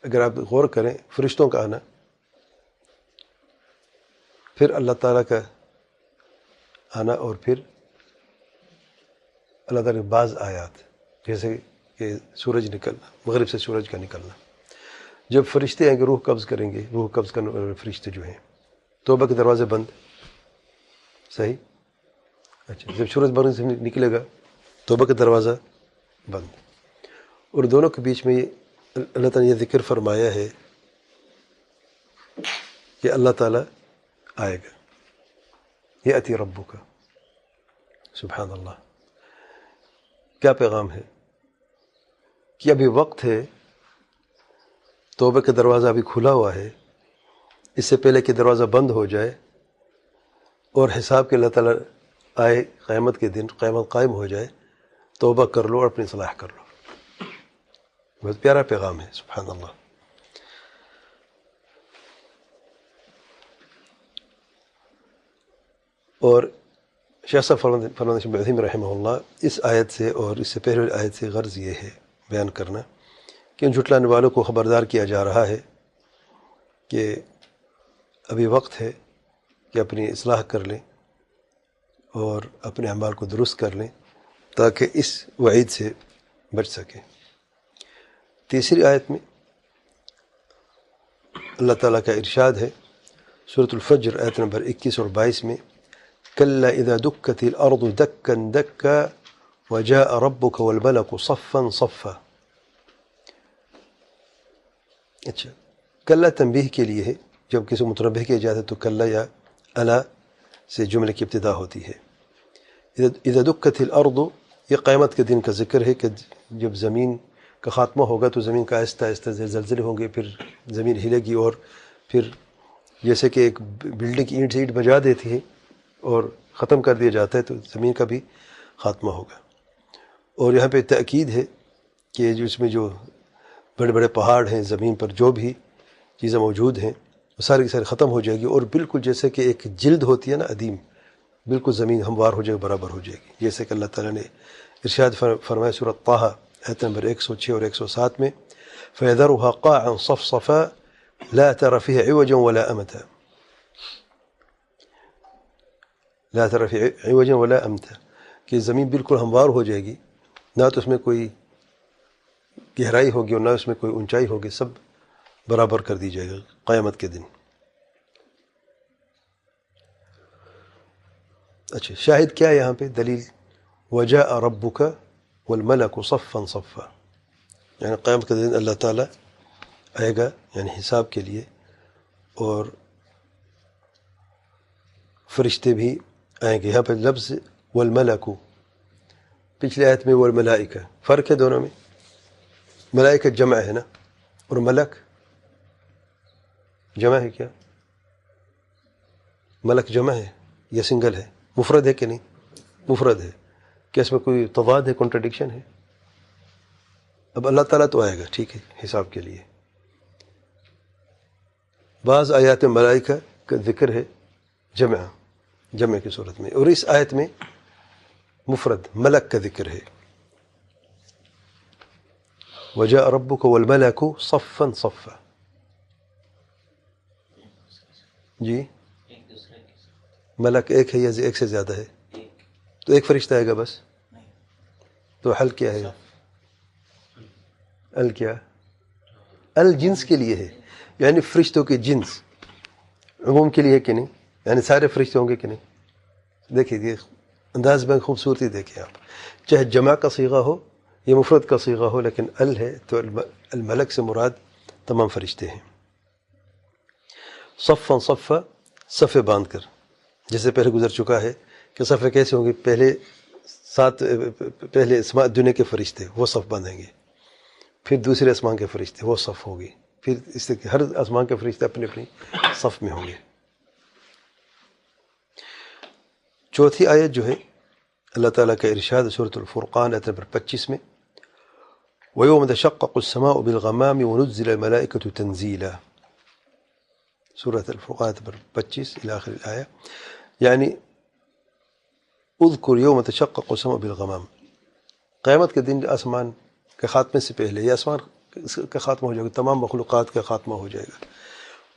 اگر آپ غور کریں. فرشتوں کا آنا، پھر اللہ تعالیٰ کا آنا، اور پھر اللہ تعالیٰ کے بعض آیات، جیسے کہ سورج نکلنا، مغرب سے سورج کا نکلنا. جب فرشتے آئیں گے روح قبض کریں گے، روح قبض کرنے والے فرشتے جو ہیں، توبہ کے دروازے بند، صحیح. اچھا، جب سورج مغرب سے نکلے گا توبہ کا دروازہ بند. اور دونوں کے بیچ میں اللہ تعالیٰ نے یہ ذکر فرمایا ہے کہ اللہ تعالیٰ آئے گا، یأتی ربک. سبحان اللہ، کیا پیغام ہے کہ ابھی وقت ہے، توبہ کا دروازہ ابھی کھلا ہوا ہے، اس سے پہلے کہ دروازہ بند ہو جائے اور حساب کے اللہ تعالیٰ آئے قیامت کے دن، قیامت قائم ہو جائے، توبہ کر لو اور اپنی اصلاح کر لو. بہت پیارا پیغام ہے، سبحان اللہ. اور شیخ صاحب فرماتے ہیں عظیم رحمہ اللہ، اس آیت سے اور اس سے پہلے آیت سے غرض یہ ہے بیان کرنا کہ ان جھٹلانے والوں کو خبردار کیا جا رہا ہے کہ ابھی وقت ہے کہ اپنی اصلاح کر لیں اور اپنے اعمال کو درست کر لیں تاکہ اس وعید سے بچ سکے۔ تیسری آیت میں اللہ تعالیٰ کا ارشاد ہے سورۃ الفجر آیت نمبر 21 اور 22 میں، کلا اذا دکت الارض دکا دکا وجاء ربک والملک صفا صفا۔ اچھا، کلا تنبیہ کے لیے ہے، جب کسی متنبہ کی اجازت تو کلا یا الا سے جملے کی ابتدا ہوتی ہے۔ اذا دکت الارض، یہ قیامت کے دن کا ذکر ہے کہ جب زمین کا خاتمہ ہوگا تو زمین کا آہستہ آہستہ زلزلے ہوں گے، پھر زمین ہلے گی، اور پھر جیسے کہ ایک بلڈنگ کی اینٹ سے اینٹ بجا دیتی ہے اور ختم کر دیا جاتا ہے، تو زمین کا بھی خاتمہ ہوگا۔ اور یہاں پہ تأکید ہے کہ جو اس میں جو بڑے بڑے پہاڑ ہیں، زمین پر جو بھی چیزیں موجود ہیں وہ ساری کی ساری ختم ہو جائے گی، اور بالکل جیسے کہ ایک جلد ہوتی ہے نا ادیم، بالکل زمین ہموار ہو جائے گی، برابر ہو جائے گی، جیسے کہ اللہ تعالیٰ نے ارشاد فرمایا سورۃ طٰہٰ آیت نمبر 106 اور 107 میں، فَيَذَرُهَا قَاعًا صَفْصَفًا لَا تَرَ فِيهَا عِوَجًا وَلَا أَمْتًا، لا تر فی عوجا ولا امتا، کہ زمین بالکل ہموار ہو جائے گی، نہ تو اس میں کوئی گہرائی ہوگی اور نہ اس میں کوئی اونچائی ہوگی، سب برابر کر دی جائے گا قیامت کے دن۔ اچھا، شاہد کیا ہے یہاں پہ دلیل؟ وجاء ربک والملک صفا صفا، یعنی قیامت کے دن اللہ تعالیٰ آئے گا یعنی حساب کے لیے، اور فرشتے بھی آئیں گے۔ یہاں پہ لفظ والملک، پچھلی آیت میں والملائکہ، فرق ہے دونوں میں، ملائکہ جمع ہے نا، اور ملک جمع ہے کیا؟ ملک جمع ہے یا سنگل ہے؟ مفرد ہے کہ نہیں؟ مفرد ہے۔ کیا اس میں کوئی تضاد ہے، کنٹرڈکشن ہے؟ اب اللہ تعالیٰ تو آئے گا، ٹھیک ہے، حساب کے لیے۔ بعض آیات ملائکہ کا ذکر ہے جمع کی صورت میں، اور اس آیت میں مفرد ملک کا ذکر ہے، وجاء ربک والملک صفا صفا۔ جی، ملک ایک ہے یا ایک سے زیادہ ہے؟ تو ایک فرشتہ آئے گا بس، تو حل کیا ہے؟ ال کیا؟ ال جنس کے لیے ہے، یعنی فرشتوں کے جنس عموم کے لیے ہے کہ نہیں؟ یعنی سارے فرشتے ہوں گے کہ نہیں؟ دیکھیے یہ انداز میں خوبصورتی دیکھیں آپ، چاہے جمع کا صیغہ ہو یا مفرد کا صیغہ ہو، لیکن ال ہے تو الملک سے مراد تمام فرشتے ہیں۔ صفا صفا، صفے باندھ کر، جیسے پہلے گزر چکا ہے کہ صفے کیسے ہوں گے؟ پہلے دنیا کے فرشتے وہ صف باندھیں گے، پھر دوسرے آسمان کے فرشتے وہ صف ہوگی، پھر اس سے ہر آسمان کے فرشتے اپنی اپنی صف میں ہوں گے۔ چوتھی آیت جو ہے اللہ تعالیٰ کا ارشاد سورۃ الفرقان آیت نمبر 25 میں، وَيَوْمَ تَشَقَّقُ السَّمَاءُ بِالْغَمَامِ وَنُزِّلَ الْمَلَائِكَةُ تَنزِيلًا، سورۃ الفرقان آیت نمبر 25 الی آخر الآیہ، یعنی اذکر یوم تشقق السماء بالغمام، قیامت کے دن آسمان کے خاتمے سے پہلے، یہ آسمان کا خاتمہ ہو جائے گا، تمام مخلوقات کا خاتمہ ہو جائے گا۔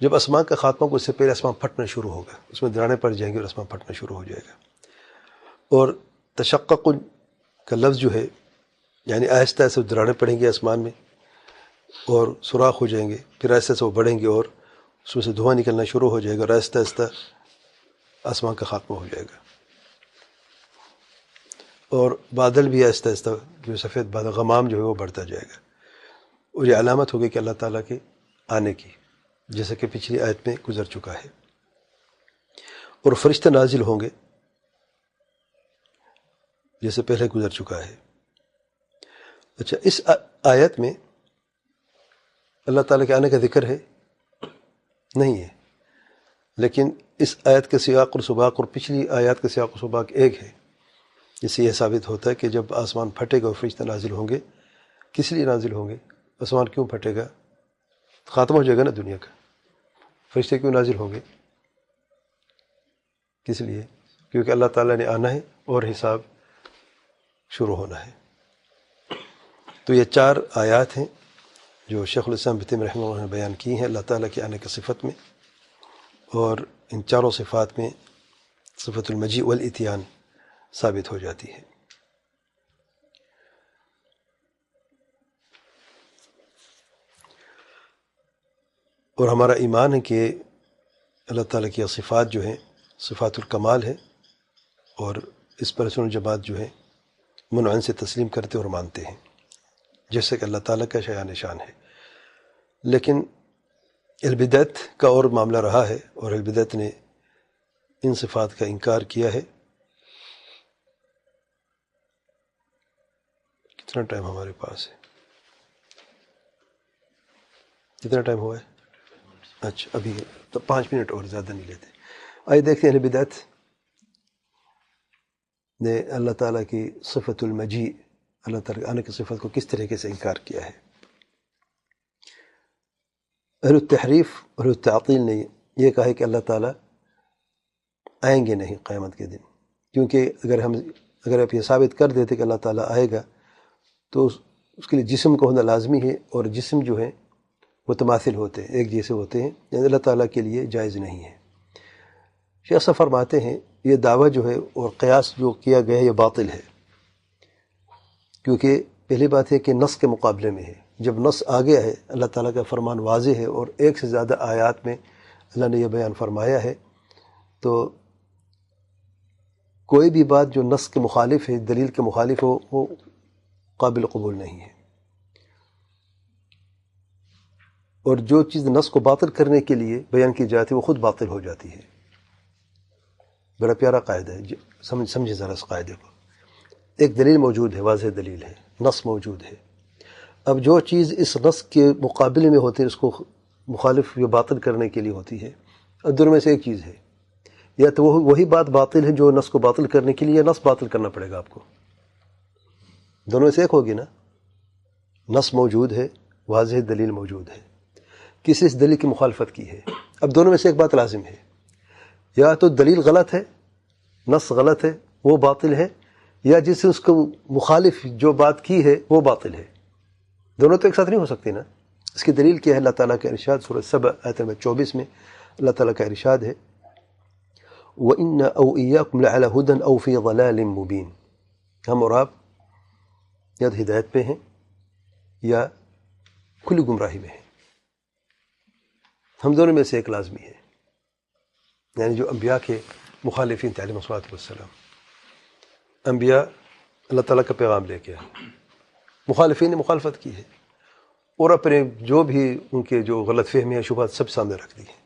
جب آسمان کا خاتمہ کو اس سے پہلے آسمان پھٹنا شروع ہوگا، اس میں دراڑیں پڑ جائیں گے اور آسمان پھٹنا شروع ہو جائے گا۔ اور تشقق کا لفظ جو ہے یعنی آہستہ آہستہ دراڑیں پڑیں گی آسمان میں اور سوراخ ہو جائیں گے، پھر آہستہ آہستہ وہ بڑھیں گے اور اس میں سے دھواں نکلنا شروع ہو جائے گا، اور آہستہ آہستہ آسمان کا خاتمہ ہو جائے گا، اور بادل بھی آہستہ آہستہ جو سفید بادل غمام جو ہے وہ بڑھتا جائے گا، اور یہ علامت ہوگی کہ اللہ تعالیٰ کے آنے کی، جیسا کہ پچھلی آیت میں گزر چکا ہے۔ اور فرشتے نازل ہوں گے جیسے پہلے گزر چکا ہے۔ اچھا، اس آیت میں اللہ تعالیٰ کے آنے کا ذکر ہے نہیں ہے، لیکن اس آیت کے سیاق اور سباق اور پچھلی آیات کے سیاق و سباق ایک ہے، جس سے یہ ثابت ہوتا ہے کہ جب آسمان پھٹے گا اور فرشتے نازل ہوں گے، کس لیے نازل ہوں گے؟ آسمان کیوں پھٹے گا؟ خاتمہ ہو جائے گا نا دنیا کا، فرشتے کیوں نازل ہوں گے؟ کس لیے؟ کیونکہ اللہ تعالیٰ نے آنا ہے اور حساب شروع ہونا ہے۔ تو یہ 4 آیات ہیں جو شیخ الاسلام ابن تیمیہ رحمہ اللہ نے بیان کی ہیں اللہ تعالیٰ کے آنے کی صفت میں، اور ان 4 صفات میں صفت المجیء والاتیان ثابت ہو جاتی ہے۔ اور ہمارا ایمان ہے کہ اللہ تعالیٰ کی صفات جو ہیں صفات الکمال ہے، اور اس پر سن جماعت جو ہے منعن سے تسلیم کرتے اور مانتے ہیں، جیسے کہ اللہ تعالیٰ کا شایان شان ہے۔ لیکن البدعت کا اور معاملہ رہا ہے، اور البدعت نے ان صفات کا انکار کیا ہے۔ کتنا ٹائم ہمارے پاس ہے؟ کتنا ٹائم ہوا ہے؟ اچھا، ابھی تو 5 منٹ اور، زیادہ نہیں لیتے۔ آئیے دیکھتے ہیں البدعت نے اللہ تعالیٰ کی صفت المجیء، اللہ تعالیٰ آنے کی صفت کو کس طریقے سے انکار کیا ہے۔ اہل التحریف اور التعطیل نے یہ کہا ہے کہ اللہ تعالیٰ آئیں گے نہیں قیامت کے دن، کیونکہ اگر آپ یہ ثابت کر دیتے کہ اللہ تعالیٰ آئے گا تو اس کے لیے جسم کا ہونا لازمی ہے، اور جسم جو ہے متماثل ہوتے ہیں، ایک جیسے ہوتے ہیں، یعنی اللہ تعالیٰ کے لیے جائز نہیں ہے۔ شیخ صاحب فرماتے ہیں یہ دعویٰ جو ہے اور قیاس جو کیا گیا ہے یہ باطل ہے، کیونکہ پہلی بات ہے کہ نص کے مقابلے میں ہے۔ جب نص آ گیا ہے، اللہ تعالیٰ کا فرمان واضح ہے اور ایک سے زیادہ آیات میں اللہ نے یہ بیان فرمایا ہے، تو کوئی بھی بات جو نص کے مخالف ہے، دلیل کے مخالف ہو، وہ قابل قبول نہیں ہے۔ اور جو چیز نص کو باطل کرنے کے لیے بیان کی جاتی ہے وہ خود باطل ہو جاتی ہے۔ بڑا پیارا قاعدہ ہے، سمجھے ذرا اس قاعدے کو۔ ایک دلیل موجود ہے، واضح دلیل ہے، نص موجود ہے۔ اب جو چیز اس نص کے مقابلے میں ہوتی ہے، اس کو مخالف یا باطل کرنے کے لیے ہوتی ہے، اور دونوں میں سے ایک چیز ہے، یا تو وہی بات باطل ہے جو نص کو باطل کرنے کے لیے، یا نص باطل کرنا پڑے گا آپ کو۔ دونوں میں سے ایک ہوگی نا۔ نص موجود ہے، واضح دلیل موجود ہے، کسی اس دلیل کی مخالفت کی ہے، اب دونوں میں سے ایک بات لازم ہے، یا تو دلیل غلط ہے، نص غلط ہے، وہ باطل ہے، یا جس سے اس کو مخالف جو بات کی ہے وہ باطل ہے۔ دونوں تو ایک ساتھ نہیں ہو سکتی نا۔ اس کی دلیل کیا ہے؟ اللہ تعالیٰ کا ارشاد سورۃ سبع آیت نمبر 24 میں اللہ تعالیٰ کا ارشاد ہے وَإِنَّ أَوْ إِيَّاكُمْ لَعَلَى هُدًى أَوْ فِي ضَلَالٍ مُبِينٍ، ہم اور آپ یا تو ہدایت پہ ہیں یا کھلی گمراہی میں ہیں۔ ہم دونوں میں سے ایک لازمی ہے، یعنی جو انبیاء کے مخالفین تھے علیہ الصلوۃ والسلام، انبیاء اللہ تعالیٰ کا پیغام لے کے آئے، مخالفین نے مخالفت کی ہے، اور اپنے جو بھی ان کے جو غلط فہمی ہیں، شبہات سب سامنے رکھ دی ہیں۔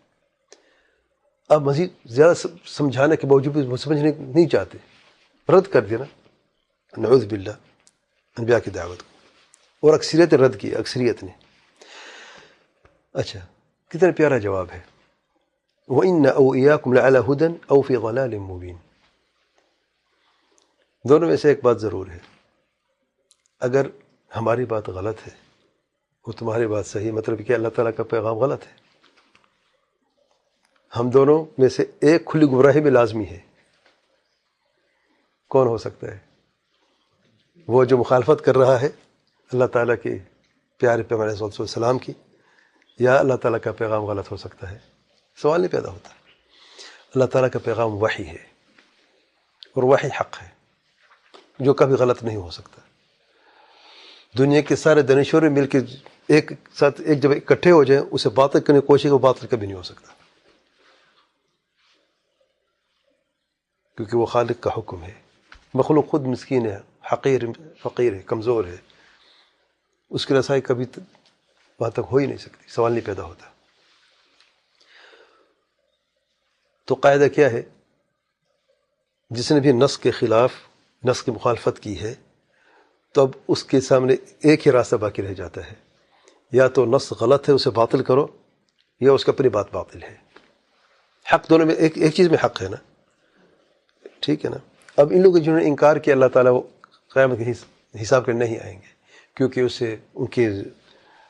اب مزید زیادہ سمجھانے کے باوجود بھی سمجھنے نہیں چاہتے، رد کر دینا، نعوذ باللہ، انبیاء کی دعوت کو، اور اکثریت نے رد کی، اکثریت نے۔ اچھا، کتنا پیارا جواب ہے، وَإِنَّ أَوْ إِيَّاكُمْ لَعَلَى هُدًى أَوْ فِي ضَلَالٍ مُبِينٍ۔ دونوں میں سے ایک بات ضرور ہے، اگر ہماری بات غلط ہے اور تمہاری بات صحیح، مطلب کہ اللہ تعالیٰ کا پیغام غلط ہے، ہم دونوں میں سے ایک کھلی گمراہی میں لازمی ہے۔ کون ہو سکتا ہے؟ وہ جو مخالفت کر رہا ہے اللہ تعالیٰ کے پیارے پیغمبر علیہ السلام کی، یا اللہ تعالیٰ کا پیغام غلط ہو سکتا ہے؟ سوال نہیں پیدا ہوتا۔ اللہ تعالیٰ کا پیغام وحی ہے، اور وحی حق ہے جو کبھی غلط نہیں ہو سکتا۔ دنیا کے سارے دانشور مل کے ایک ساتھ ایک جب اکٹھے ہو جائیں، اسے باطل کرنے کی کوشش، وہ باطل کبھی نہیں ہو سکتا، کیونکہ وہ خالق کا حکم ہے۔ مخلوق خود مسکین ہے، حقیر، فقیر ہے، کمزور ہے، اس کی رسائی کبھی وہاں تک ہو ہی نہیں سکتی، سوال نہیں پیدا ہوتا۔ تو قاعدہ کیا ہے؟ جس نے بھی نص کے خلاف، نص کی مخالفت کی ہے، تو اب اس کے سامنے ایک ہی راستہ باقی رہ جاتا ہے، یا تو نص غلط ہے اسے باطل کرو، یا اس کا اپنی بات باطل ہے۔ حق دونوں میں، ایک چیز میں حق ہے نا، ٹھیک ہے نا۔ اب ان لوگوں جنہوں نے انکار کیا اللہ تعالیٰ وہ قیامت کے حساب کرنے نہیں آئیں گے، کیونکہ اسے ان کی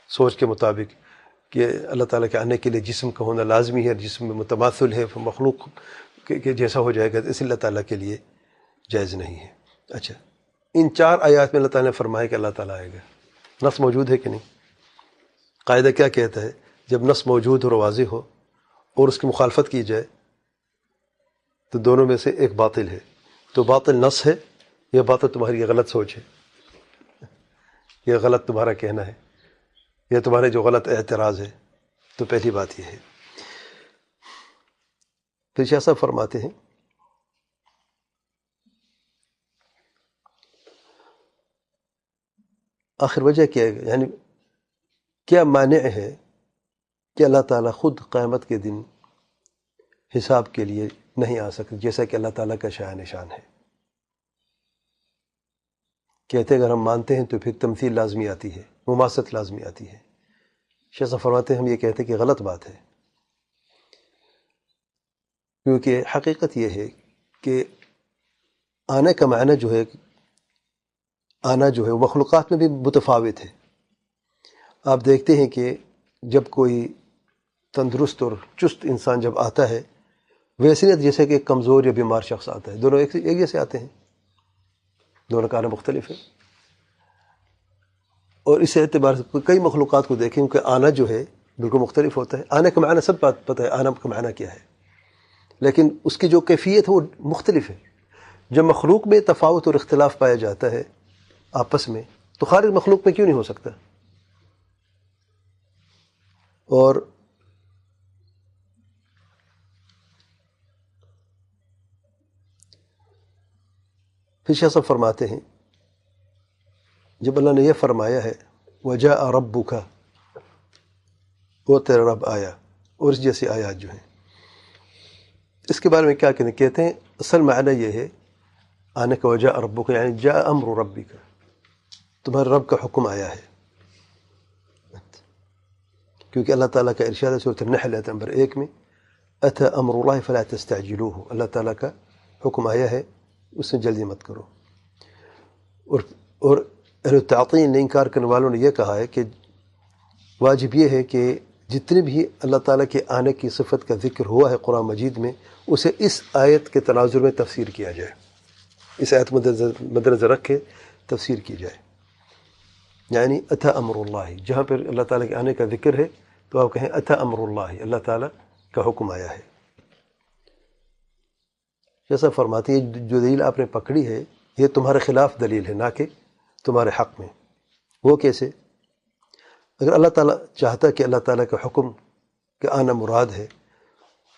سوچ کے مطابق کہ اللہ تعالیٰ کے آنے کے لیے جسم کا ہونا لازمی ہے، جسم میں متماثل ہے، مخلوق کے جیسا ہو جائے گا، اس لیے اللہ تعالیٰ کے لیے جائز نہیں ہے۔ اچھا، ان 4 آیات میں اللہ تعالیٰ نے فرمایا کہ اللہ تعالیٰ آئے گا، نص موجود ہے کہ نہیں؟ قاعدہ کیا کہتا ہے؟ جب نص موجود ہو اور واضح ہو اور اس کی مخالفت کی جائے تو دونوں میں سے ایک باطل ہے، تو باطل نص ہے یا باطل تمہاری یہ غلط سوچ ہے، یہ غلط تمہارا کہنا ہے، یا تمہارے جو غلط اعتراض ہے، تو پہلی بات یہ ہے. پھر شاہ صاحب فرماتے ہیں آخر وجہ کیا ہے، یعنی کیا مانع ہے کہ اللہ تعالیٰ خود قیامت کے دن حساب کے لیے نہیں آ سکتے، جیسا کہ اللہ تعالیٰ کا شایان نشان ہے. کہتے ہیں اگر ہم مانتے ہیں تو پھر تمثیل لازمی آتی ہے، مماثلت لازمی آتی ہے. شیخ صاحب فرماتے ہیں ہم یہ کہتے ہیں کہ غلط بات ہے، کیونکہ حقیقت یہ ہے کہ آنے کا معنی جو ہے، آنا جو ہے مخلوقات میں بھی متفاوت ہے. آپ دیکھتے ہیں کہ جب کوئی تندرست اور چست انسان جب آتا ہے، ویسے نہیں جیسے کہ ایک کمزور یا بیمار شخص آتا ہے. دونوں ایک جیسے آتے ہیں، دونوں کا آنا مختلف ہے. اور اس اعتبار سے کئی مخلوقات کو دیکھیں کہ آنا جو ہے بالکل مختلف ہوتا ہے. آنے کا معنی سب بات پتہ ہے، آنا کا معنی کیا ہے، لیکن اس کی جو کیفیت ہے وہ مختلف ہے. جب مخلوق میں تفاوت اور اختلاف پایا جاتا ہے آپس میں، تو خارج مخلوق میں کیوں نہیں ہو سکتا؟ اور پھر شاہ صاحب فرماتے ہیں جب اللہ نے یہ فرمایا ہے وَجَاءَ رَبُّكَ، وہ تیرا رب آیا، اور اس جیسی آیات جو ہیں، اس کے بارے میں کیا کہتے ہیں اصل معنی یہ ہے آنے کا وَجَاءَ رَبُّكَ یعنی جاء امر ربک، تمہارے رب کا حکم آیا ہے. کیونکہ اللہ تعالیٰ کا ارشاد ہے سورۃ النحل آیت نمبر 1 میں أَتَى أَمْرُ اللَّهِ فَلَا تَسْتَعْجِلُوهُ، اللہ تعالیٰ کا حکم آیا ہے، اس سے جلدی مت کرو. اور اہل التعطیل نے، انکار کرنے والوں نے یہ کہا ہے کہ واجب یہ ہے کہ جتنے بھی اللہ تعالیٰ کے آنے کی صفت کا ذکر ہوا ہے قرآن مجید میں، اسے اس آیت کے تناظر میں تفسیر کیا جائے، اس آیت مد نظر رکھ کے تفسیر کی جائے. یعنی أَتَى أَمْرُ اللَّهِ، جہاں پر اللہ تعالیٰ کے آنے کا ذکر ہے تو آپ کہیں أَتَى أَمْرُ اللَّهِ، اللہ تعالیٰ کا حکم آیا ہے. جیسا فرماتی ہے جو دلیل آپ نے پکڑی ہے یہ تمہارے خلاف دلیل ہے، نہ کہ تمہارے حق میں. وہ کیسے؟ اگر اللہ تعالیٰ چاہتا کہ اللہ تعالیٰ کا حکم کا آنا مراد ہے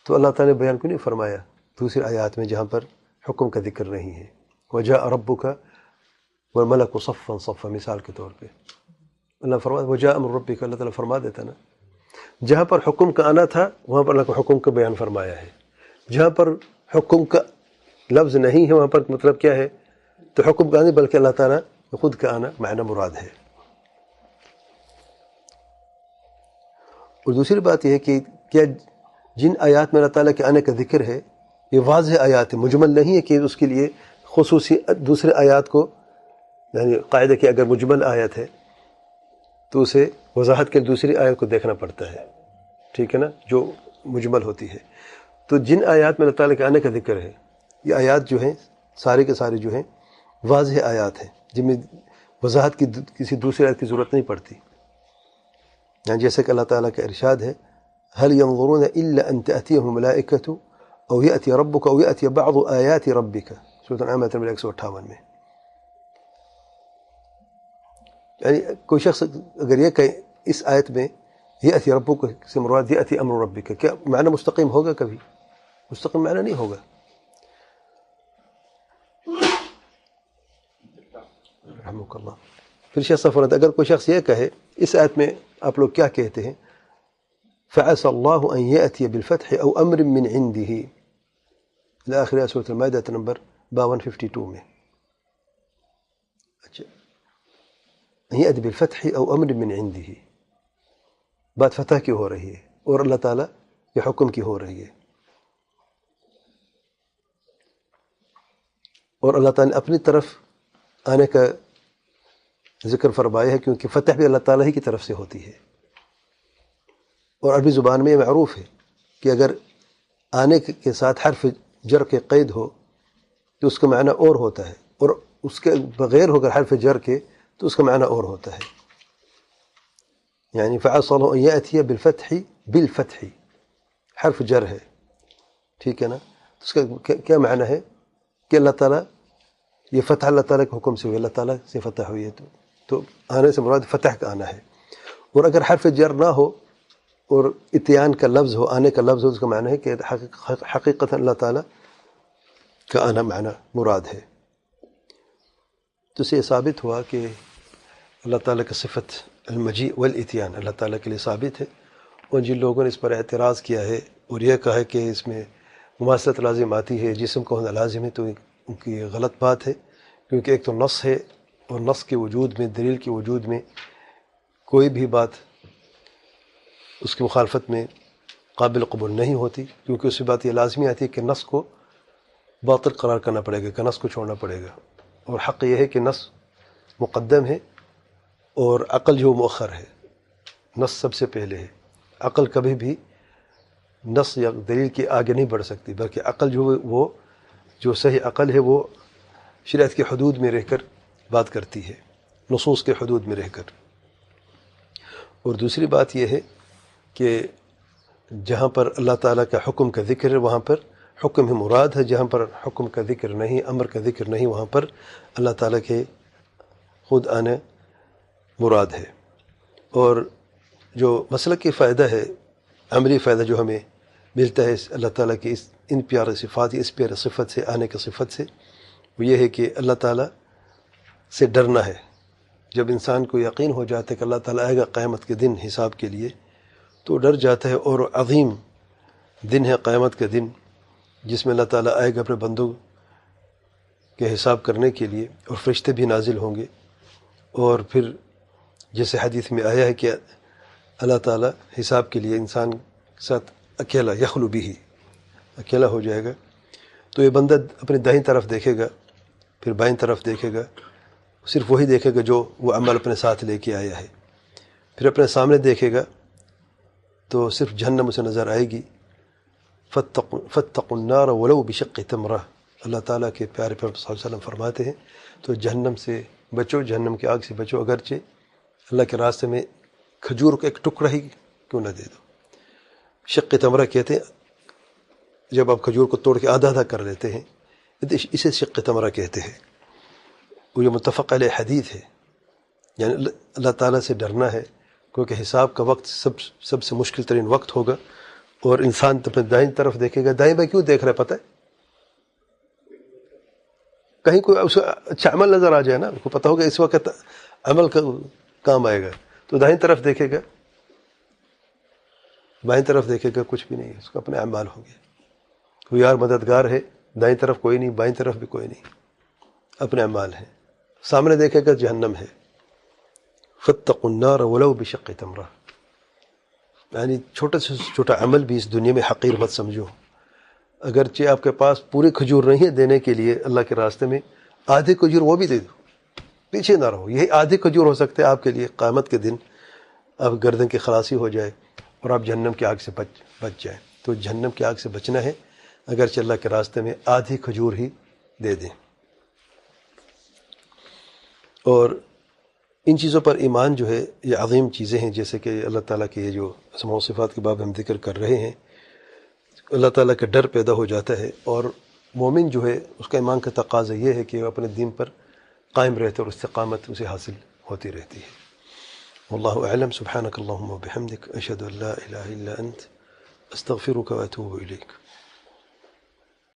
تو اللہ تعالیٰ نے بیان کیوں نہیں فرمایا دوسری آیات میں جہاں پر حکم کا ذکر نہیں ہے؟ وَجَاءَ رَبُّكَ وَالْمَلَكُ صَفًّا صَفًّا، مثال کے طور پہ اللہ فرماتا وَجَاءَ أَمْرُ رَبِّكَ، اللہ تعالیٰ فرما دیتا نا. جہاں پر حکم کا آنا تھا وہاں پر اللہ کو حکم کا بیان فرمایا ہے، جہاں پر حکم کا لفظ نہیں ہے وہاں پر مطلب کیا ہے؟ تو حکم کا نہیں بلکہ اللہ تعالیٰ خود کا آنا معنی مراد ہے. اور دوسری بات یہ ہے کہ کیا جن آیات میں اللہ تعالیٰ کے آنے کا ذکر ہے یہ واضح آیات ہے، مجمل نہیں ہے کہ اس کے لیے خصوصی دوسرے آیات کو، یعنی قاعدہ کہ اگر مجمل آیت ہے تو اسے وضاحت کے دوسری آیت کو دیکھنا پڑتا ہے، ٹھیک ہے نا، جو مجمل ہوتی ہے. تو جن آیات میں اللہ تعالیٰ کے آنے کا ذکر ہے یہ آیات جو ہیں سارے کے سارے جو ہیں واضح آیات ہیں جن میں وضاحت کی کسی دوسری آیت کی ضرورت نہیں پڑتی. یعنی جیسے کہ اللہ تعالیٰ کا ارشاد ہے هل ينظرون إلا أن تأتيهم الملائكة أو يأتي ربك أو يأتي بعض آيات ربك، سورۃ الانعام آیت نمبر 158 میں. یعنی کوئی شخص اگر یہ کہے اس آیت میں یأتی ربک سے مراد یأتی امر ربک، کیا معنی مستقیم ہوگا؟ کبھی مستقیم معنی نہیں ہوگا. رحمک اللہ. پھر شیخ صاحب فرماتے اگر کوئی شخص یہ کہے اس آیت میں آپ لوگ کیا کہتے ہیں فعسى الله أن يأتي بالفتح أو أمر من عنده إلى آخر سورة المائدة نمبر 152 میں. اچھا، أن يأتي بالفتح أو أمر من عنده، بات فتح کی ہو رہی ہے اور اللہ تعالیٰ کے حکم کی ہو رہی ہے، اور اللہ تعالیٰ نے اپنی طرف آنے کا ذکر فرمایا ہے کیونکہ فتح بھی اللہ تعالیٰ ہی کی طرف سے ہوتی ہے. اور عربی زبان میں یہ معروف ہے کہ اگر آنے کے ساتھ حرف جر کے قید ہو تو اس کا معنی اور ہوتا ہے، اور اس کے بغیر ہو کر حرف جر کے تو اس کا معنی اور ہوتا ہے. یعنی فعسى الله أن يأتي بالفتح حرف جر ہے، ٹھیک ہے نا، اس کا کیا معنی ہے کہ اللہ تعالیٰ یہ فتح اللہ تعالیٰ کے حکم سے ہوئی، اللہ تعالیٰ سے فتح ہوئی ہے، تو آنے سے مراد فتح کا آنا ہے. اور اگر حرف جر نہ ہو اور اتیان کا لفظ ہو، آنے کا لفظ ہو، اس کا معنی ہے کہ حقیقت اللہ تعالیٰ کا آنا معنی مراد ہے۔ تو اس سے یہ ثابت ہوا کہ اللہ تعالیٰ کا صفت المجیء والاتیان اللہ تعالیٰ کے لیے ثابت ہے، اور جن لوگوں نے اس پر اعتراض کیا ہے اور یہ کہا ہے کہ اس میں مماثلت لازم آتی ہے، جسم کو ہونا لازم ہے، تو ان کی یہ غلط بات ہے، کیونکہ ایک تو نص ہے، اور نص کے وجود میں، دلیل کے وجود میں کوئی بھی بات اس کی مخالفت میں قابل قبول نہیں ہوتی، کیونکہ اس سے بات یہ لازمی آتی ہے کہ نص کو باطل قرار کرنا پڑے گا، کہ نص کو چھوڑنا پڑے گا، اور حق یہ ہے کہ نص مقدم ہے اور عقل جو مؤخر ہے، نص سب سے پہلے ہے۔ عقل کبھی بھی نص یا دلیل کے آگے نہیں بڑھ سکتی، بلکہ عقل جو ہے وہ جو صحیح عقل ہے وہ شریعت کے حدود میں رہ کر بات کرتی ہے، نصوص کے حدود میں رہ کر۔ اور دوسری بات یہ ہے کہ جہاں پر اللہ تعالیٰ کا حکم کا ذکر ہے وہاں پر حکم ہی مراد ہے، جہاں پر حکم کا ذکر نہیں، امر کا ذکر نہیں، وہاں پر اللہ تعالیٰ کے خود آنے مراد ہے۔ اور جو مسلک کی فائدہ ہے، عملی فائدہ جو ہمیں ملتا ہے اللہ تعالیٰ کی ان پیارے صفات، اس پیارے صفت سے، آنے کی صفت سے، وہ یہ ہے کہ اللہ تعالیٰ سے ڈرنا ہے۔ جب انسان کو یقین ہو جاتا ہے کہ اللہ تعالیٰ آئے گا قیامت کے دن حساب کے لیے، تو ڈر جاتا ہے، اور عظیم دن ہے قیامت کا دن، جس میں اللہ تعالیٰ آئے گا اپنے بندوں کے حساب کرنے کے لیے، اور فرشتے بھی نازل ہوں گے، اور پھر جیسے حدیث میں آیا ہے کہ اللہ تعالیٰ حساب کے لیے انسان کے ساتھ اکیلا یخلو بھی اکیلا ہو جائے گا، تو یہ بندہ اپنی دائیں طرف دیکھے گا، پھر بائیں طرف دیکھے گا، صرف وہی دیکھے گا جو وہ عمل اپنے ساتھ لے کے آیا ہے، پھر اپنے سامنے دیکھے گا تو صرف جہنم اسے نظر آئے گی۔ فاتقوا النار ولو بشق تمرہ، اللہ تعالیٰ کے پیارے پیغمبر صلی اللہ علیہ وسلم فرماتے ہیں، تو جہنم سے بچو، جہنم کی آگ سے بچو، اگرچہ اللہ کے راستے میں کھجور کا ایک ٹکڑا ہی کیوں نہ دے دو۔ شق تمرہ کہتے ہیں جب آپ کھجور کو توڑ کے آدھا آدھا کر لیتے ہیں، اسے شق تمرہ کہتے ہیں۔ وہ یہ متفق علیہ حدیث ہے، یعنی اللہ تعالیٰ سے ڈرنا ہے، کیونکہ حساب کا وقت سب سے مشکل ترین وقت ہوگا، اور انسان اپنے دائیں طرف دیکھے گا۔ دائیں بائیں کیوں دیکھ رہا ہے پتہ ہے؟ کہیں کوئی اس کا اچھا عمل نظر آ جائے نا، اس کو پتہ ہوگا اس وقت عمل کا کام آئے گا، تو دائیں طرف دیکھے گا، بائیں طرف دیکھے گا کچھ بھی نہیں، اس کا اپنے اعمال ہوں گے۔ کوئی یار مددگار ہے، دائیں طرف کوئی نہیں، بائیں طرف بھی کوئی نہیں، اپنے اعمال ہیں۔ سامنے دیکھے گا جہنم ہے۔ فاتقوا النار ولو بشق تمرہ، یعنی چھوٹا سے چھوٹا عمل بھی اس دنیا میں حقیر مت سمجھو، اگرچہ آپ کے پاس پوری کھجور نہیں ہے دینے کے لیے اللہ کے راستے میں، آدھی کھجور وہ بھی دے دو، پیچھے نہ رہو۔ یہی آدھی کھجور ہو سکتے آپ کے لیے قیامت کے دن آپ گردن کی خلاصی ہو جائے اور آپ جہنم کی آگ سے بچ جائیں۔ تو جہنم کی آگ سے بچنا ہے، اگرچہ اللہ کے راستے میں آدھی کھجور ہی دے دیں۔ اور ان چیزوں پر ایمان جو ہے یہ عظیم چیزیں ہیں، جیسے کہ اللہ تعالیٰ کے یہ جو اسماء و صفات کے باب ہم ذکر کر رہے ہیں، اللہ تعالیٰ کا ڈر پیدا ہو جاتا ہے، اور مومن جو ہے اس کا ایمان کا تقاضا یہ ہے کہ وہ اپنے دین پر قائم رہتے اور استقامت اسے حاصل ہوتی رہتی ہے۔ واللہ اعلم، سبحانک اللہم وبحمدک، اشہد ان لا الہ الا انت، استغفرک واتوب الیک۔